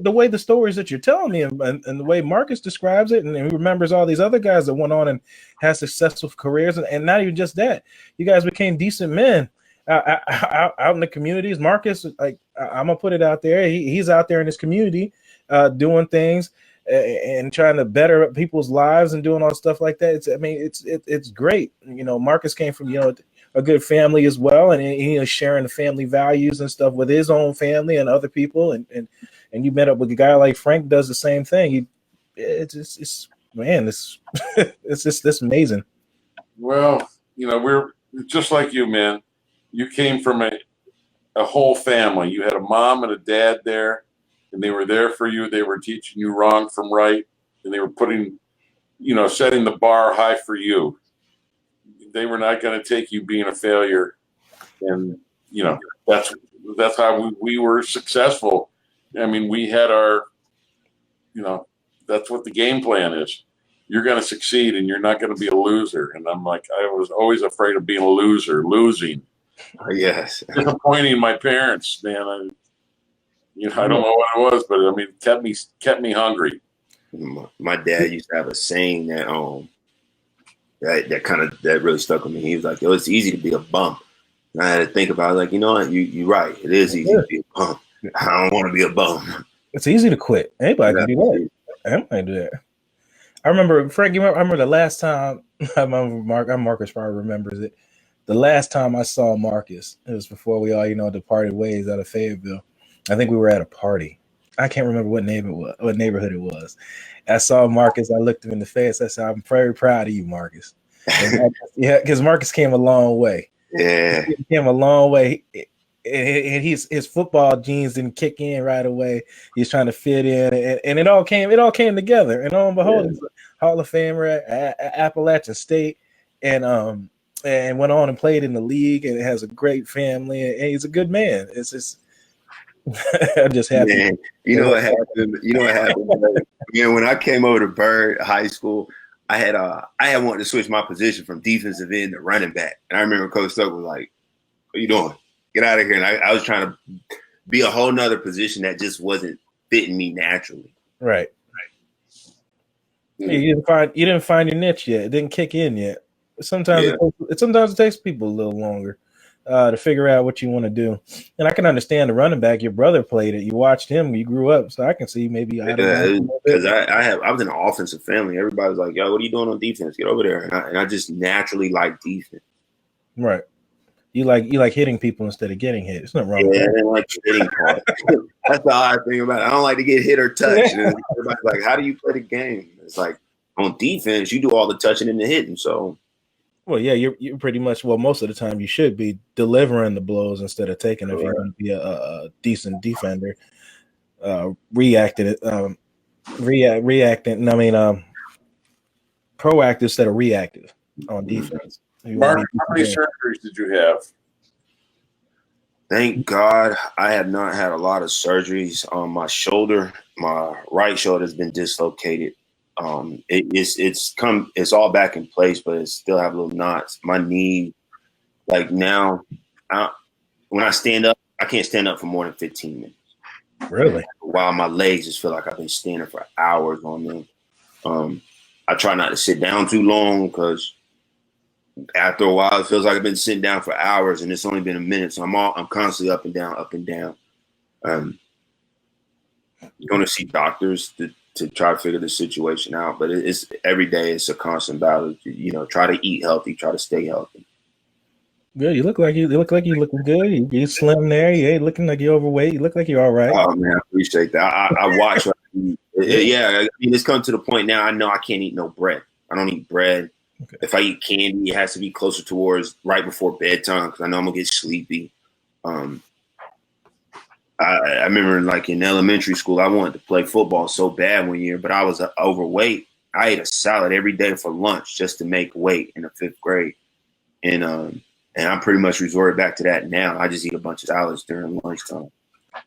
the way the stories that you're telling me and the way Marcus describes it, and he remembers all these other guys that went on and had successful careers, and not even just that, you guys became decent men out in the communities. Marcus, I'm gonna put it out there, he's out there in his community doing things, and trying to better people's lives and doing all stuff like that. It's great. Marcus came from a good family as well, and he was sharing the family values and stuff with his own family and other people, and you met up with a guy like Frank does the same thing. It's just amazing. Well, we're just like you, man. You came from a whole family. You had a mom and a dad there, and they were there for you. They were teaching you wrong from right, and they were putting, setting the bar high for you. They were not going to take you being a failure, and that's how we were successful. I mean, we had our, that's what the game plan is. You're going to succeed, and you're not going to be a loser. And I'm like, I was always afraid of being a loser, losing. Yes. Disappointing my parents, man. I don't know what it was, but it kept me hungry. My dad used to have a saying that that really stuck with me. He was like, "Yo, it's easy to be a bum." And I had to think about it, like, you know what, you're right. It is easy to be a bum. I don't want to be a bum. It's easy to quit. Anybody can do that. Anybody can do that. I remember, Frank, I remember the last time, Marcus probably remembers it. The last time I saw Marcus, it was before we all, departed ways out of Fayetteville. I think we were at a party. I can't remember what neighborhood it was. I saw Marcus. I looked him in the face. I said, "I'm very proud of you, Marcus." Because Marcus came a long way. Yeah, he came a long way. And his football genes didn't kick in right away. He's trying to fit in, and it all came together. And lo and behold, he's a Hall of Famer at Appalachian State, and went on and played in the league, and has a great family, and he's a good man. It's just I'm just happy. Man, you know what happened? When I came over to Byrd High School, I had wanted to switch my position from defensive end to running back, and I remember Coach Stuck was like, "What are you doing? Get out of here!" And I was trying to be a whole nother position that just wasn't fitting me naturally. Right. You didn't find your niche yet. It didn't kick in yet. Sometimes it takes people a little longer to figure out what you want to do. And I can understand the running back. Your brother played it. You watched him. You grew up, so I can see maybe. Because I was in an offensive family. Everybody was like, "Yo, what are you doing on defense? Get over there." And I just naturally like defense. Right. You like hitting people instead of getting hit. It's not wrong. Yeah, I didn't like hitting part. That's the odd thing about it. I don't like to get hit or touched. And everybody's like, "How do you play the game?" It's like on defense, you do all the touching and the hitting. So, well, yeah, you're pretty much. Well, most of the time, you should be delivering the blows instead of taking. If you're going to be a decent defender, reacting. Proactive instead of reactive on defense. Mark, how many surgeries did you have? Thank God I have not had a lot of surgeries on my shoulder. My right shoulder has been dislocated. It's all back in place, but it still have little knots. My knee, like now, when I stand up, I can't stand up for more than 15 minutes. Really? While my legs just feel like I've been standing for hours on them. I try not to sit down too long because after a while, it feels like I've been sitting down for hours, and it's only been a minute. So I'm constantly up and down, up and down. Going to see doctors to try to figure the situation out, but it's every day. It's a constant battle. Try to eat healthy, try to stay healthy. Good. You look like you're looking good. You slim there. You ain't looking like you're overweight. You look like you're all right. Oh man, I appreciate that. I watch. Yeah, it's come to the point now. I know I can't eat no bread. I don't eat bread. Okay. If I eat candy, it has to be closer towards right before bedtime because I know I'm gonna get sleepy. I remember like in elementary school, I wanted to play football so bad one year, but I was overweight. I ate a salad every day for lunch just to make weight in the 5th grade, and I pretty much resorted back to that now. I just eat a bunch of salads during lunchtime.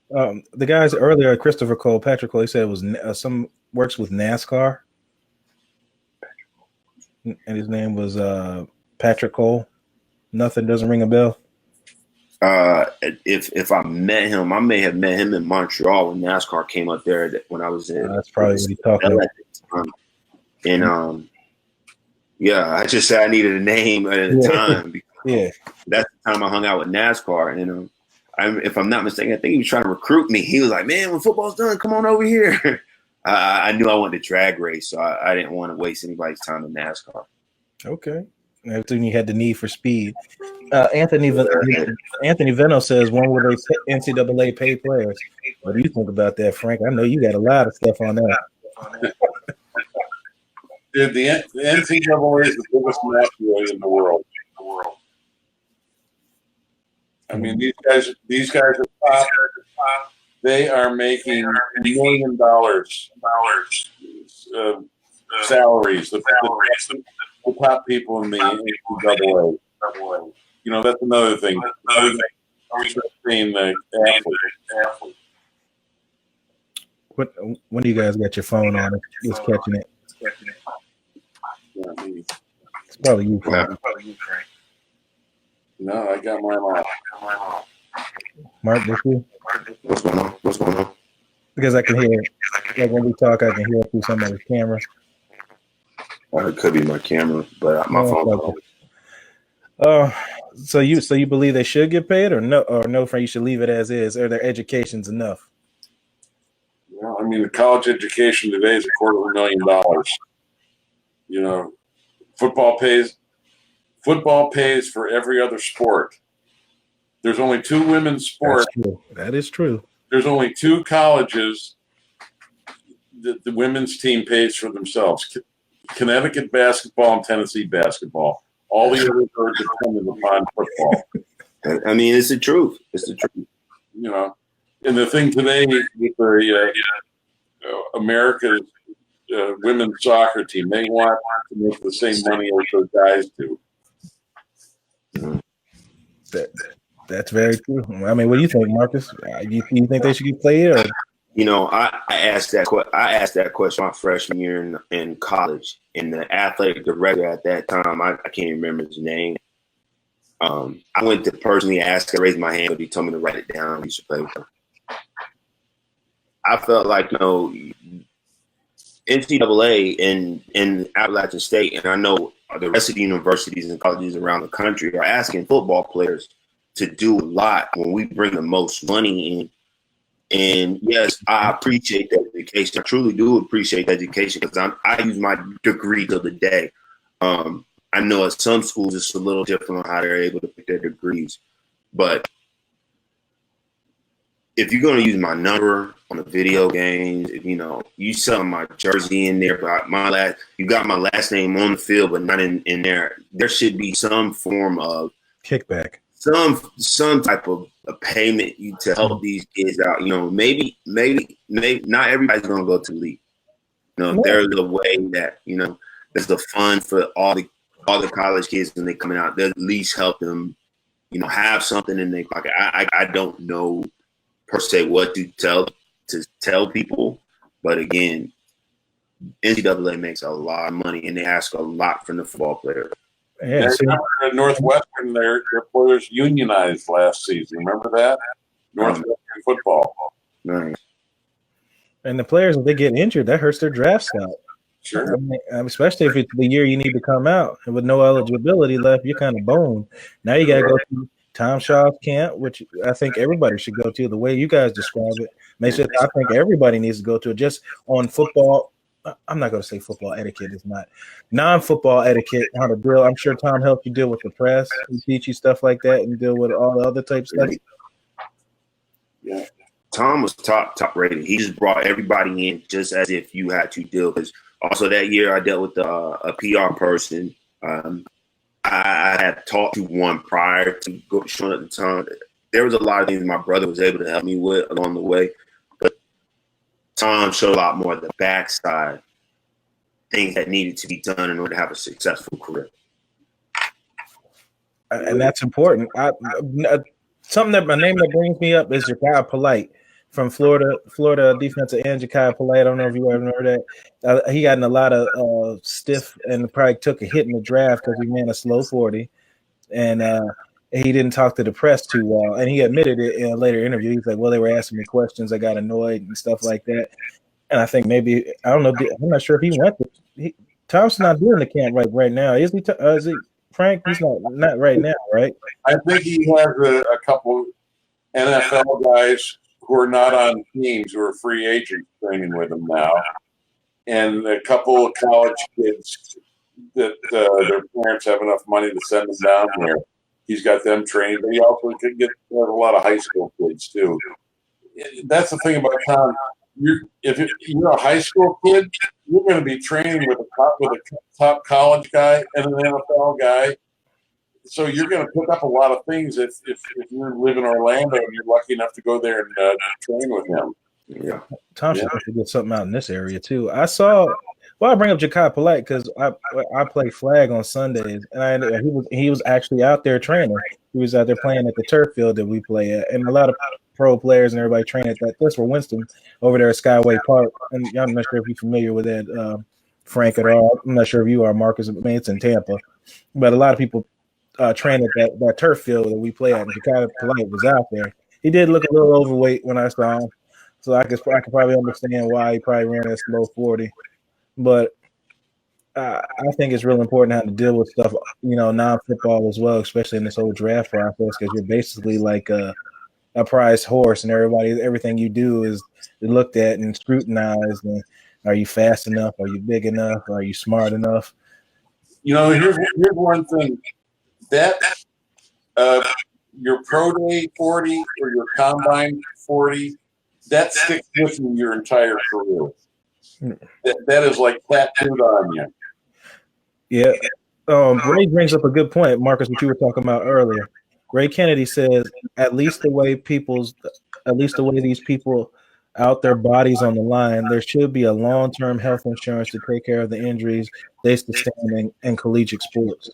The guys earlier, Patrick Cole, he said it was some works with NASCAR. And his name was Patrick Cole. Nothing doesn't ring a bell. If I met him, I may have met him in Montreal when NASCAR came up there when I was in. That's probably what he's talking about. And I just said I needed a name at the time. Because that's the time I hung out with NASCAR. And if I'm not mistaken, I think he was trying to recruit me. He was like, "Man, when football's done, come on over here." I knew I wanted to drag race, so I didn't want to waste anybody's time in NASCAR. Okay. Everything you had the need for speed. Anthony Veno says, when will they NCAA pay players? What do you think about that, Frank? I know you got a lot of stuff on that. Dude, the NCAA is the biggest mafia in the world. I mean, these guys are top. They are making $1 million salaries. The top people in the NCAA. You know, that's another thing. Being the athlete. When do you guys got your phone on? It's catching it. It's probably you, Frank. No, I got mine off. Mark, this you? What's going on? Because I can hear, like when we talk, I can hear through somebody's camera. It could be my camera, but my phone. So you believe they should get paid, or no, Frank? You should leave it as is, or their education's enough. Well, I mean, the college education today is $250,000. You know, football pays for every other sport. There's only 2 women's sports. That is true. There's only 2 colleges that the women's team pays for themselves: Connecticut basketball and Tennessee basketball. All the others are dependent upon football. I mean, it's the truth. It's the truth. You know, and the thing today with the America's women's soccer team, they want to make the same money as those guys do. That's very true. I mean, what do you think, Marcus? Do you think they should get played? Or? You know, I asked that question my freshman year in college, and the athletic director at that time, I can't remember his name. I went to personally ask, I raised my hand, but he told me to write it down. He should play with them. I felt like, NCAA in Appalachian State, and I know the rest of the universities and colleges around the country are asking football players to do a lot when we bring the most money in. And yes, I appreciate that education. I truly do appreciate education because I use my degree till the day. I know at some schools it's a little different on how they're able to pick their degrees. But if you're going to use my number on the video games, if you sell my jersey in there, but you got my last name on the field, but not in there, there should be some form of kickback. Some type of a payment to help these kids out. Maybe not everybody's gonna go to the league. There's a way that there's the fund for all the college kids when they coming out. They'll at least help them, have something in their pocket. I don't know per se what to tell people, but again, NCAA makes a lot of money and they ask a lot from the football players. Yeah, Northwestern, their players unionized last season. Remember that? Northwestern football. Nice. And the players, if they get injured, that hurts their draft stock. Sure. Especially if it's the year you need to come out and with no eligibility left, you're kind of boned. Now you got to go to Tom Shaw's camp, which I think everybody should go to. The way you guys describe it makes it. I think everybody needs to go to it. Just on football. I'm not going to say football etiquette is not non-football etiquette, how to deal. I'm sure Tom helped you deal with the press and teach you stuff like that and deal with all the other type stuff. Yeah. Tom was top rated. He just brought everybody in just as if you had to deal. Because also that year I dealt with a PR person. I had talked to one prior to showing up the time. There was a lot of things my brother was able to help me with along the way. Tom showed a lot more of the backside, things that needed to be done in order to have a successful career. And that's important. Something that my name that brings me up is Ja'Kai Polite from Florida defensive end. Ja'Kai Polite. I don't know if you ever heard that. He got in a lot of stiff and probably took a hit in the draft because he ran a slow 40. And he didn't talk to the press too well, and he admitted it in a later interview. He's like, well, they were asking me questions. I got annoyed and stuff like that. And I think maybe, I don't know, I'm not sure if he went to – Tom's not doing the camp right now. Is he Frank? He's not right now, right? I think he has a couple NFL guys who are not on teams, who are free agents, training with him now, and a couple of college kids that their parents have enough money to send them down there. He's got them trained, but he also could get a lot of high school kids too. That's the thing about Tom. If you're a high school kid, you're going to be training with a top college guy and an NFL guy. So you're going to pick up a lot of things if you live in Orlando and you're lucky enough to go there and train with him. Yeah, Tom should get something out in this area too. I bring up Ja'Kai Polite because I play flag on Sundays, and he was actually out there training. He was out there playing at the turf field that we play at, and a lot of pro players and everybody train at that. That's for Winston over there at Skyway Park. And I'm not sure if you're familiar with that, Frank, at all. I'm not sure if you are, Marcus. I mean, it's in Tampa, but a lot of people train at that turf field that we play at. And Ja'Kai Polite was out there. He did look a little overweight when I saw him, so I could probably understand why he probably ran that slow 40. But I think it's really important how to deal with stuff, non-football as well, especially in this whole draft process, because you're basically like a prize horse, and everything you do is looked at and scrutinized. And are you fast enough? Are you big enough? Are you smart enough? Here's one thing that your pro day 40 or your combine 40, that sticks with you your entire career. That is like tattooed on you. Yeah. Ray brings up a good point, Marcus, what you were talking about earlier. Ray Kennedy says, at least the way these people out their bodies on the line, there should be a long-term health insurance to take care of the injuries they sustain in collegiate sports.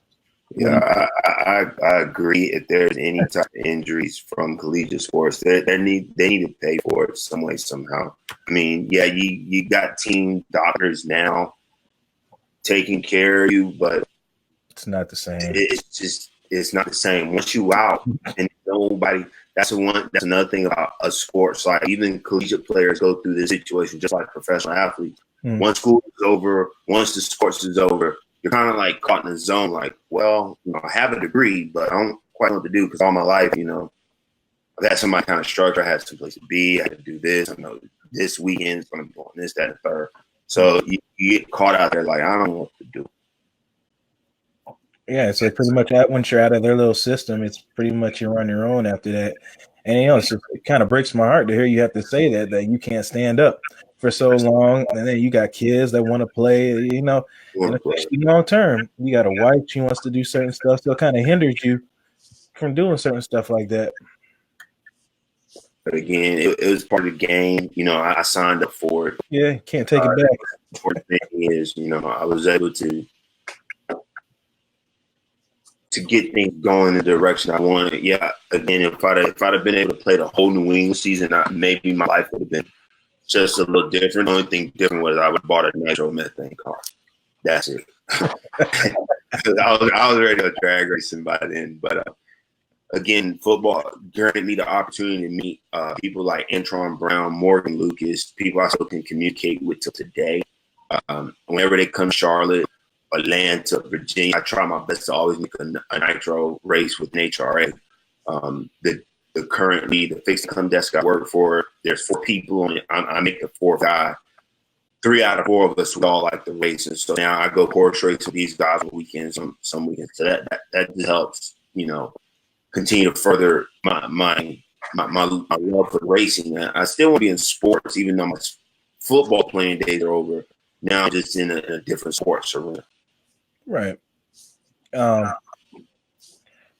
Yeah, I agree. If there's any type of injuries from collegiate sports, they need to pay for it some way, somehow. I mean, yeah, you got team doctors now taking care of you, but it's not the same. It's not the same. Once you out and nobody, that's another thing about a sport. So like even collegiate players go through this situation just like professional athletes. Once school is over, once the sports is over, you're kind of like caught in a zone, like, well, I have a degree, but I don't quite know what to do because all my life, I've had some kind of structure. I had some place to be. I had to do this. I know this weekend is going to be on this, that, and third. So you get caught out there like, I don't know what to do. Yeah, so pretty much once you're out of their little system, it's pretty much you're on your own after that. And, it kind of breaks my heart to hear you have to say that you can't stand up for so long. And then you got kids that want to play, and especially long term. You got a wife, she wants to do certain stuff. So it kind of hinders you from doing certain stuff like that. But again, it was part of the game. I signed up for it. Yeah, can't take it back. The thing is, I was able to get things going in the direction I wanted. Yeah, again, if I'd have been able to play the whole New England season, maybe my life would have been just a little different. The only thing different was I would have bought a nitromethane car. That's it. I was ready to drag racing by then. But again, football granted me the opportunity to meet people like Antron Brown, Morgan Lucas, people I still can communicate with till today. Whenever they come to Charlotte, Atlanta, Virginia, I try my best to always make a nitro race with NHRA. Currently the fixed income desk I work for, there's 4 people on it. I make the 4th guy. 3 out of 4 of us we all like the race, and so now I go horse race with these guys on weekends, some weekends. So that just helps, continue to further my love for racing. I still want to be in sports, even though my football playing days are over. Now I'm just in a different sports arena. Right. And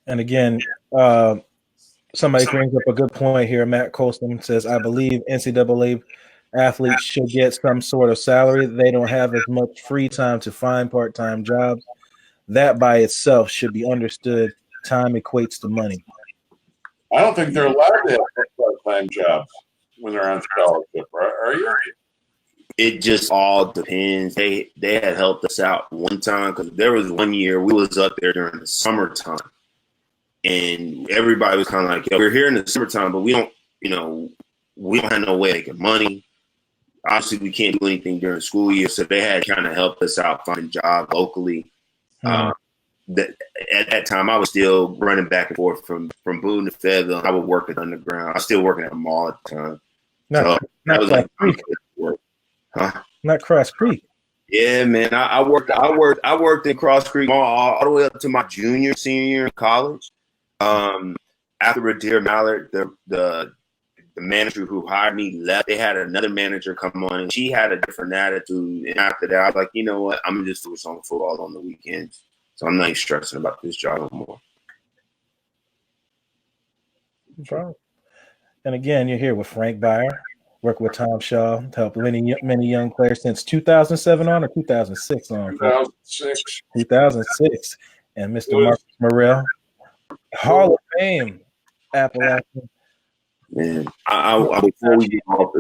again, somebody brings up a good point here. Matt Colston says, I believe NCAA athletes should get some sort of salary. They don't have as much free time to find part-time jobs. That by itself should be understood. Time equates to money. I don't think they're allowed to have part-time jobs when they're on scholarship, right? Are you? It just all depends. They had helped us out one time because there was one year we was up there during the summertime, and everybody was kind of like, we're here in the summertime, but we don't have no way of making money. Obviously, we can't do anything during the school year, so they had kind of helped us out finding jobs locally. at that time, I was still running back and forth from Boone to Fayetteville. I would work at Underground. I was still working at the mall at the time. Not Cross Creek. Huh? Not Cross Creek. Yeah, man. I worked in Cross Creek Mall all the way up to my senior year in college. After Radir Mallard, the manager who hired me left, they had another manager come on, and she had a different attitude. And after that, I was like, you know what? I'm just focus on football on the weekends. So I'm not even stressing about this job no more. Right. And again, you're here with Frank Byer, work with Tom Shaw to help many young players since 2007 on or 2006 on? 2006. 2006. And Mr. Marques Murrell, Hall of Fame, Appalachian. Man, before we get off,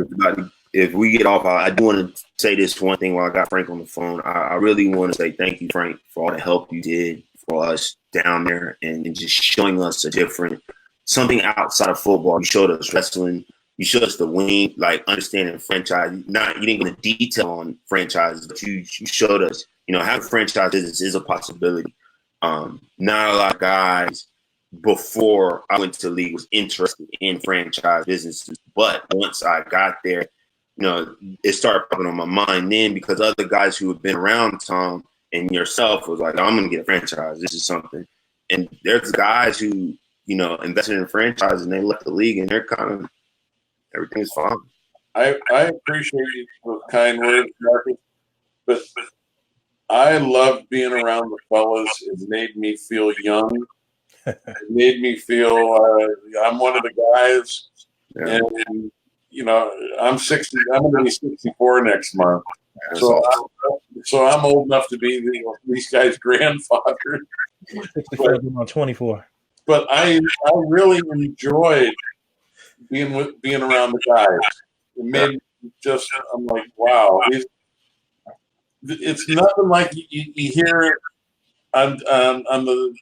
if we get off, I do want to say this one thing while I got Frank on the phone. I really want to say thank you, Frank, for all the help you did for us down there and just showing us something outside of football. You showed us wrestling. You showed us the wing, like understanding franchise. You didn't go into detail on franchises, but you showed us, having franchise business is a possibility. Not a lot of guys before I went to the league was interested in franchise businesses, but once I got there, it started popping on my mind then because other guys who have been around Tom and yourself was like, I'm going to get a franchise. This is something. And there's guys who, invested in franchises and they left the league and they're kind of, everything's fine. I appreciate the kind words, Marcus, but I loved being around the fellas. It made me feel young. It made me feel I'm one of the guys. Yeah. And, I'm 60. I'm going to be 64 next month. So I'm old enough to be these guys' grandfather. 65 on 24. But I really enjoyed being around the guys. It made me I'm like, wow. It's nothing like you hear it on the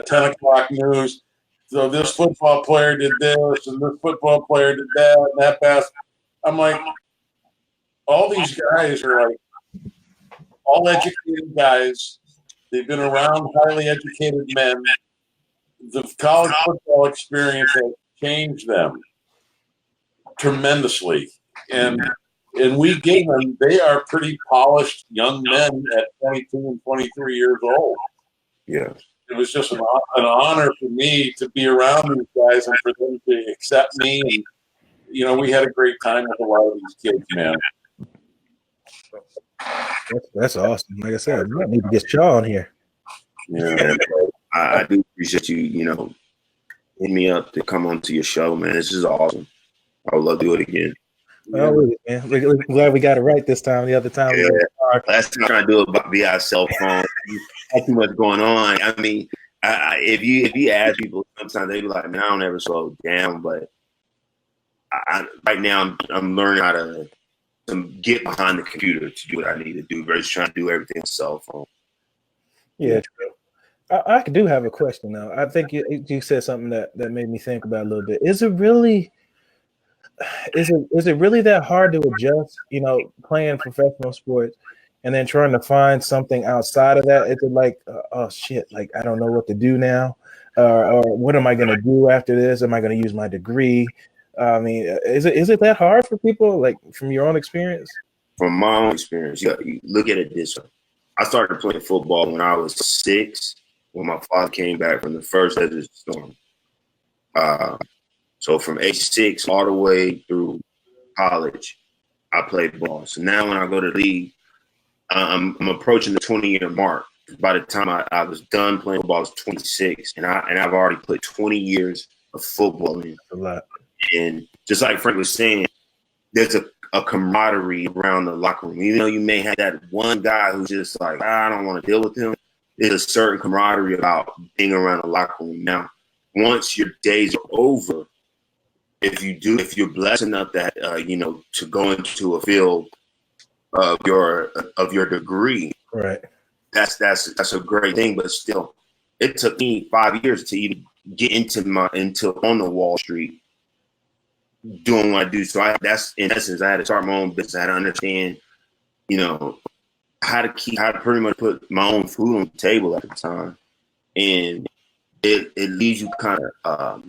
10 o'clock news. So this football player did this and this football player did that and that pass. I'm like, all these guys are like all educated guys. They've been around highly educated men. The college football experience has changed them tremendously. And we give them, they are pretty polished young men at 22 and 23 years old. Yeah. It was just an honor for me to be around these guys and for them to accept me. And, we had a great time with a lot of these kids, man. That's awesome. Like I said, we need to get Shaw on here. Yeah, I do appreciate you, hitting me up to come on to your show, man. This is awesome. I would love to do it again. Oh, really, man. We're glad we got it right this time. The other time, last time I trying to do it via cell phone. Not too much going on. I mean, if you ask people, sometimes they be like, "Man, I don't ever slow down." But right now, I'm learning how to get behind the computer to do what I need to do versus trying to do everything on cell phone. Yeah, true. I do have a question now. I think you said something that made me think about it a little bit. Is it really that hard to adjust, playing professional sports and then trying to find something outside of that? Is it like, oh shit, like I don't know what to do now, or what am I going to do after this? Am I going to use my degree? I mean, is it that hard for people, like from your own experience? From my own experience, you look at it this way. I started playing football when I was 6, when my father came back from the first Desert Storm. So from age 6 all the way through college, I played ball. So now when I go to the league, I'm approaching the 20-year mark. By the time I was done playing football, I was 26, and I've already put 20 years of football in. A lot. And just like Frank was saying, there's a camaraderie around the locker room. Even though you may have that one guy who's just like, I don't want to deal with him, there's a certain camaraderie about being around the locker room. Now, once your days are over, if you're blessed enough that to go into a field of your degree, right? That's a great thing. But still, it took me 5 years to even get into on the Wall Street doing what I do. So that's in essence, I had to start my own business. I had to understand, how to pretty much put my own food on the table at the time. and it leaves you kind of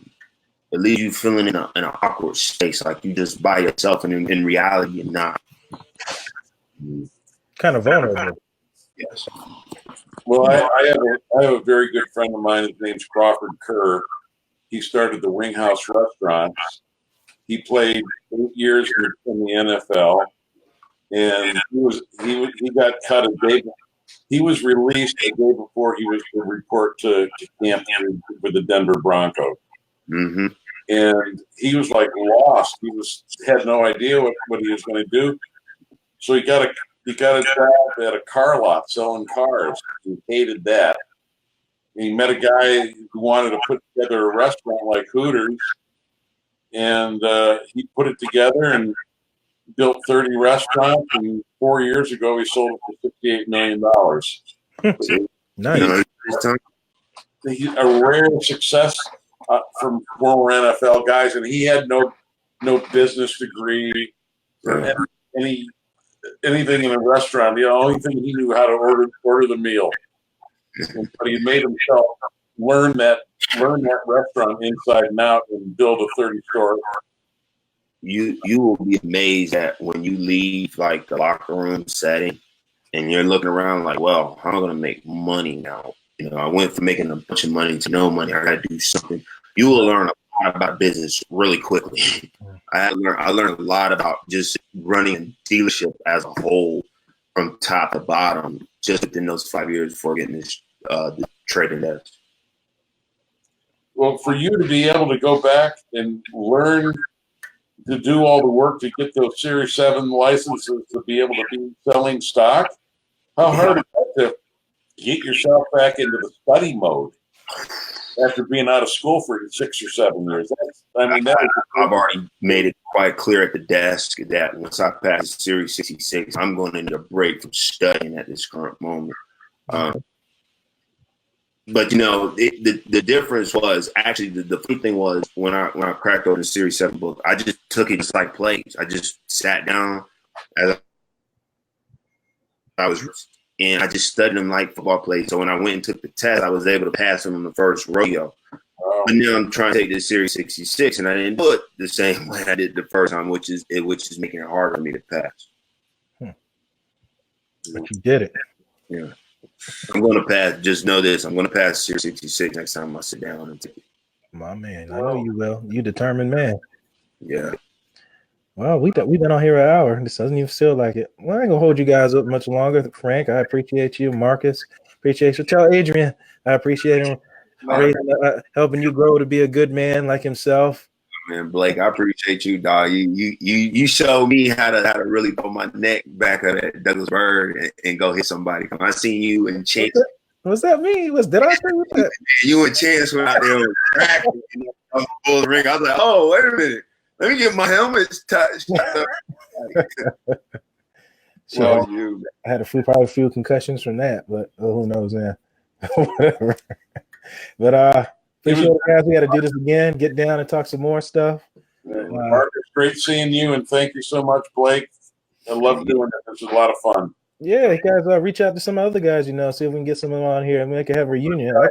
it leaves you feeling in an awkward space, like you just by yourself, and in reality you're not. Kind of vulnerable. Yes. Well, I have a very good friend of mine. His name's Crawford Kerr. He started the Wing House Restaurants. He played 8 years in the NFL, and he got cut a day. He was released the day before he was to report to camp for the Denver Broncos. Mm-hmm. And he was like lost. He had no idea what he was going to do. So he got a job at a car lot selling cars. He hated that. And he met a guy who wanted to put together a restaurant like Hooters, and he put it together and built 30 restaurants. And 4 years ago, he sold it for $68 million. Nice. He's a rare success from former NFL guys, and he had no business degree or anything in a restaurant. The only thing he knew how to order the meal. But he made himself learn that restaurant inside and out and build a 30-store. You will be amazed at when you leave like the locker room setting and you're looking around like, well, how am I going to make money now? You know, I went from making a bunch of money to no money. I got to do something. You will learn a lot about business really quickly. I learned a lot about just running a dealership as a whole from top to bottom just within those 5 years before getting this the trading desk. Well, for you to be able to go back and learn to do all the work to get those Series 7 licenses to be able to be selling stock, how hard is that to get yourself back into the study mode after being out of school for 6 or 7 years? I've already made it quite clear at the desk that once I pass Series 66, I'm going to need a break from studying at this current moment. But, you know, the difference was actually the funny thing was when I cracked open the Series 7 book, I just took it just like plays. I just sat down as I was, and I just studied them like football plays. So when I went and took the test, I was able to pass them in the first rodeo. But now I'm trying to take this Series 66, and I didn't do it the same way I did the first time, which is making it harder for me to pass. But you did it. Yeah. I'm going to pass. Just know this. I'm going to pass Series 66 next time I sit down and take it. My man, I know you will. You determined man. Yeah. Well, we've been on here an hour. This doesn't even feel like it. Well, I ain't gonna hold you guys up much longer. Frank, I appreciate you. Marcus, appreciate you. Tell Adrian, I appreciate him helping you grow to be a good man like himself. Man, Blake, I appreciate you, dog. You showed me how to really put my neck back at Douglasburg and go hit somebody. I seen you and Chance. What's that mean? Did I say that? You and Chance went out there on the track on the bull ring. I was like, oh, wait a minute. Let me get my helmet touched. So I had probably a few concussions from that, but who knows, man. Whatever. But appreciate it, guys. We got to do this again. Get down and talk some more stuff. Marcus, great seeing you, and thank you so much, Blake. I love doing it. This was a lot of fun. Yeah, guys, reach out to some other guys, see if we can get some of them on here and we can have a reunion. I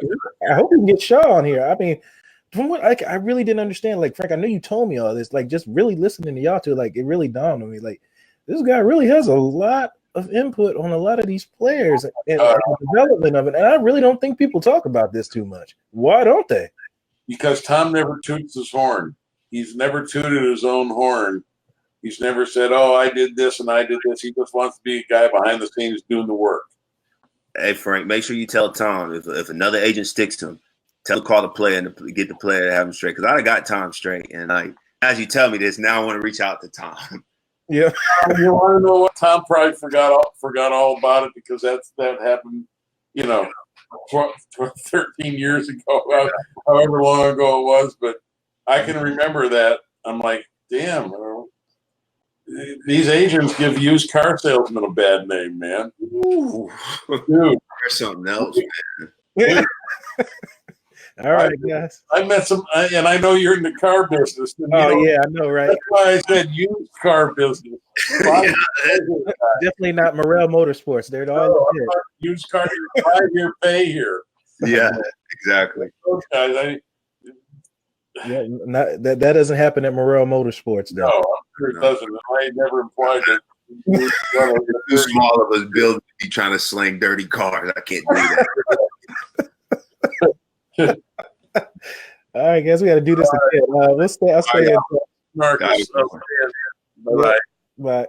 hope we can get Shaw on here. I mean, from what I really didn't understand, like, Frank, I know you told me all this, like, just really listening to y'all two, like, it really dawned on me, like, this guy really has a lot of input on a lot of these players and the development of it. And I really don't think people talk about this too much. Why don't they? Because Tom never toots his horn. He's never tooted his own horn. He's never said, oh, I did this and I did this. He just wants to be a guy behind the scenes doing the work. Hey, Frank, make sure you tell Tom if another agent sticks to him, tell him to call the player and get the player to have him straight. Because I got Tom straight. And as you tell me this, now I want to reach out to Tom. Yeah. You want to know what? Tom probably forgot all about it because that happened, 13 years ago, however long ago it was. But I can remember that. I'm like, damn, these agents give used car salesmen a bad name, man. Ooh. Dude, There's something else, man. All right, guys. I met some, and I know you're in the car business. Yeah, I know, right? That's why I said used car business. Definitely not Murrell Motorsports. They're all used car. 5-year pay here. Yeah, exactly. Those guys, Yeah, not that doesn't happen at Murrell Motorsports, though. no, I'm sure it doesn't. I never implied that. Too small of a building to be trying to sling dirty cars. I can't do that. All right, guys, we got to do this again. I'll stay in touch. Marcus. Got it. Bye. Bye.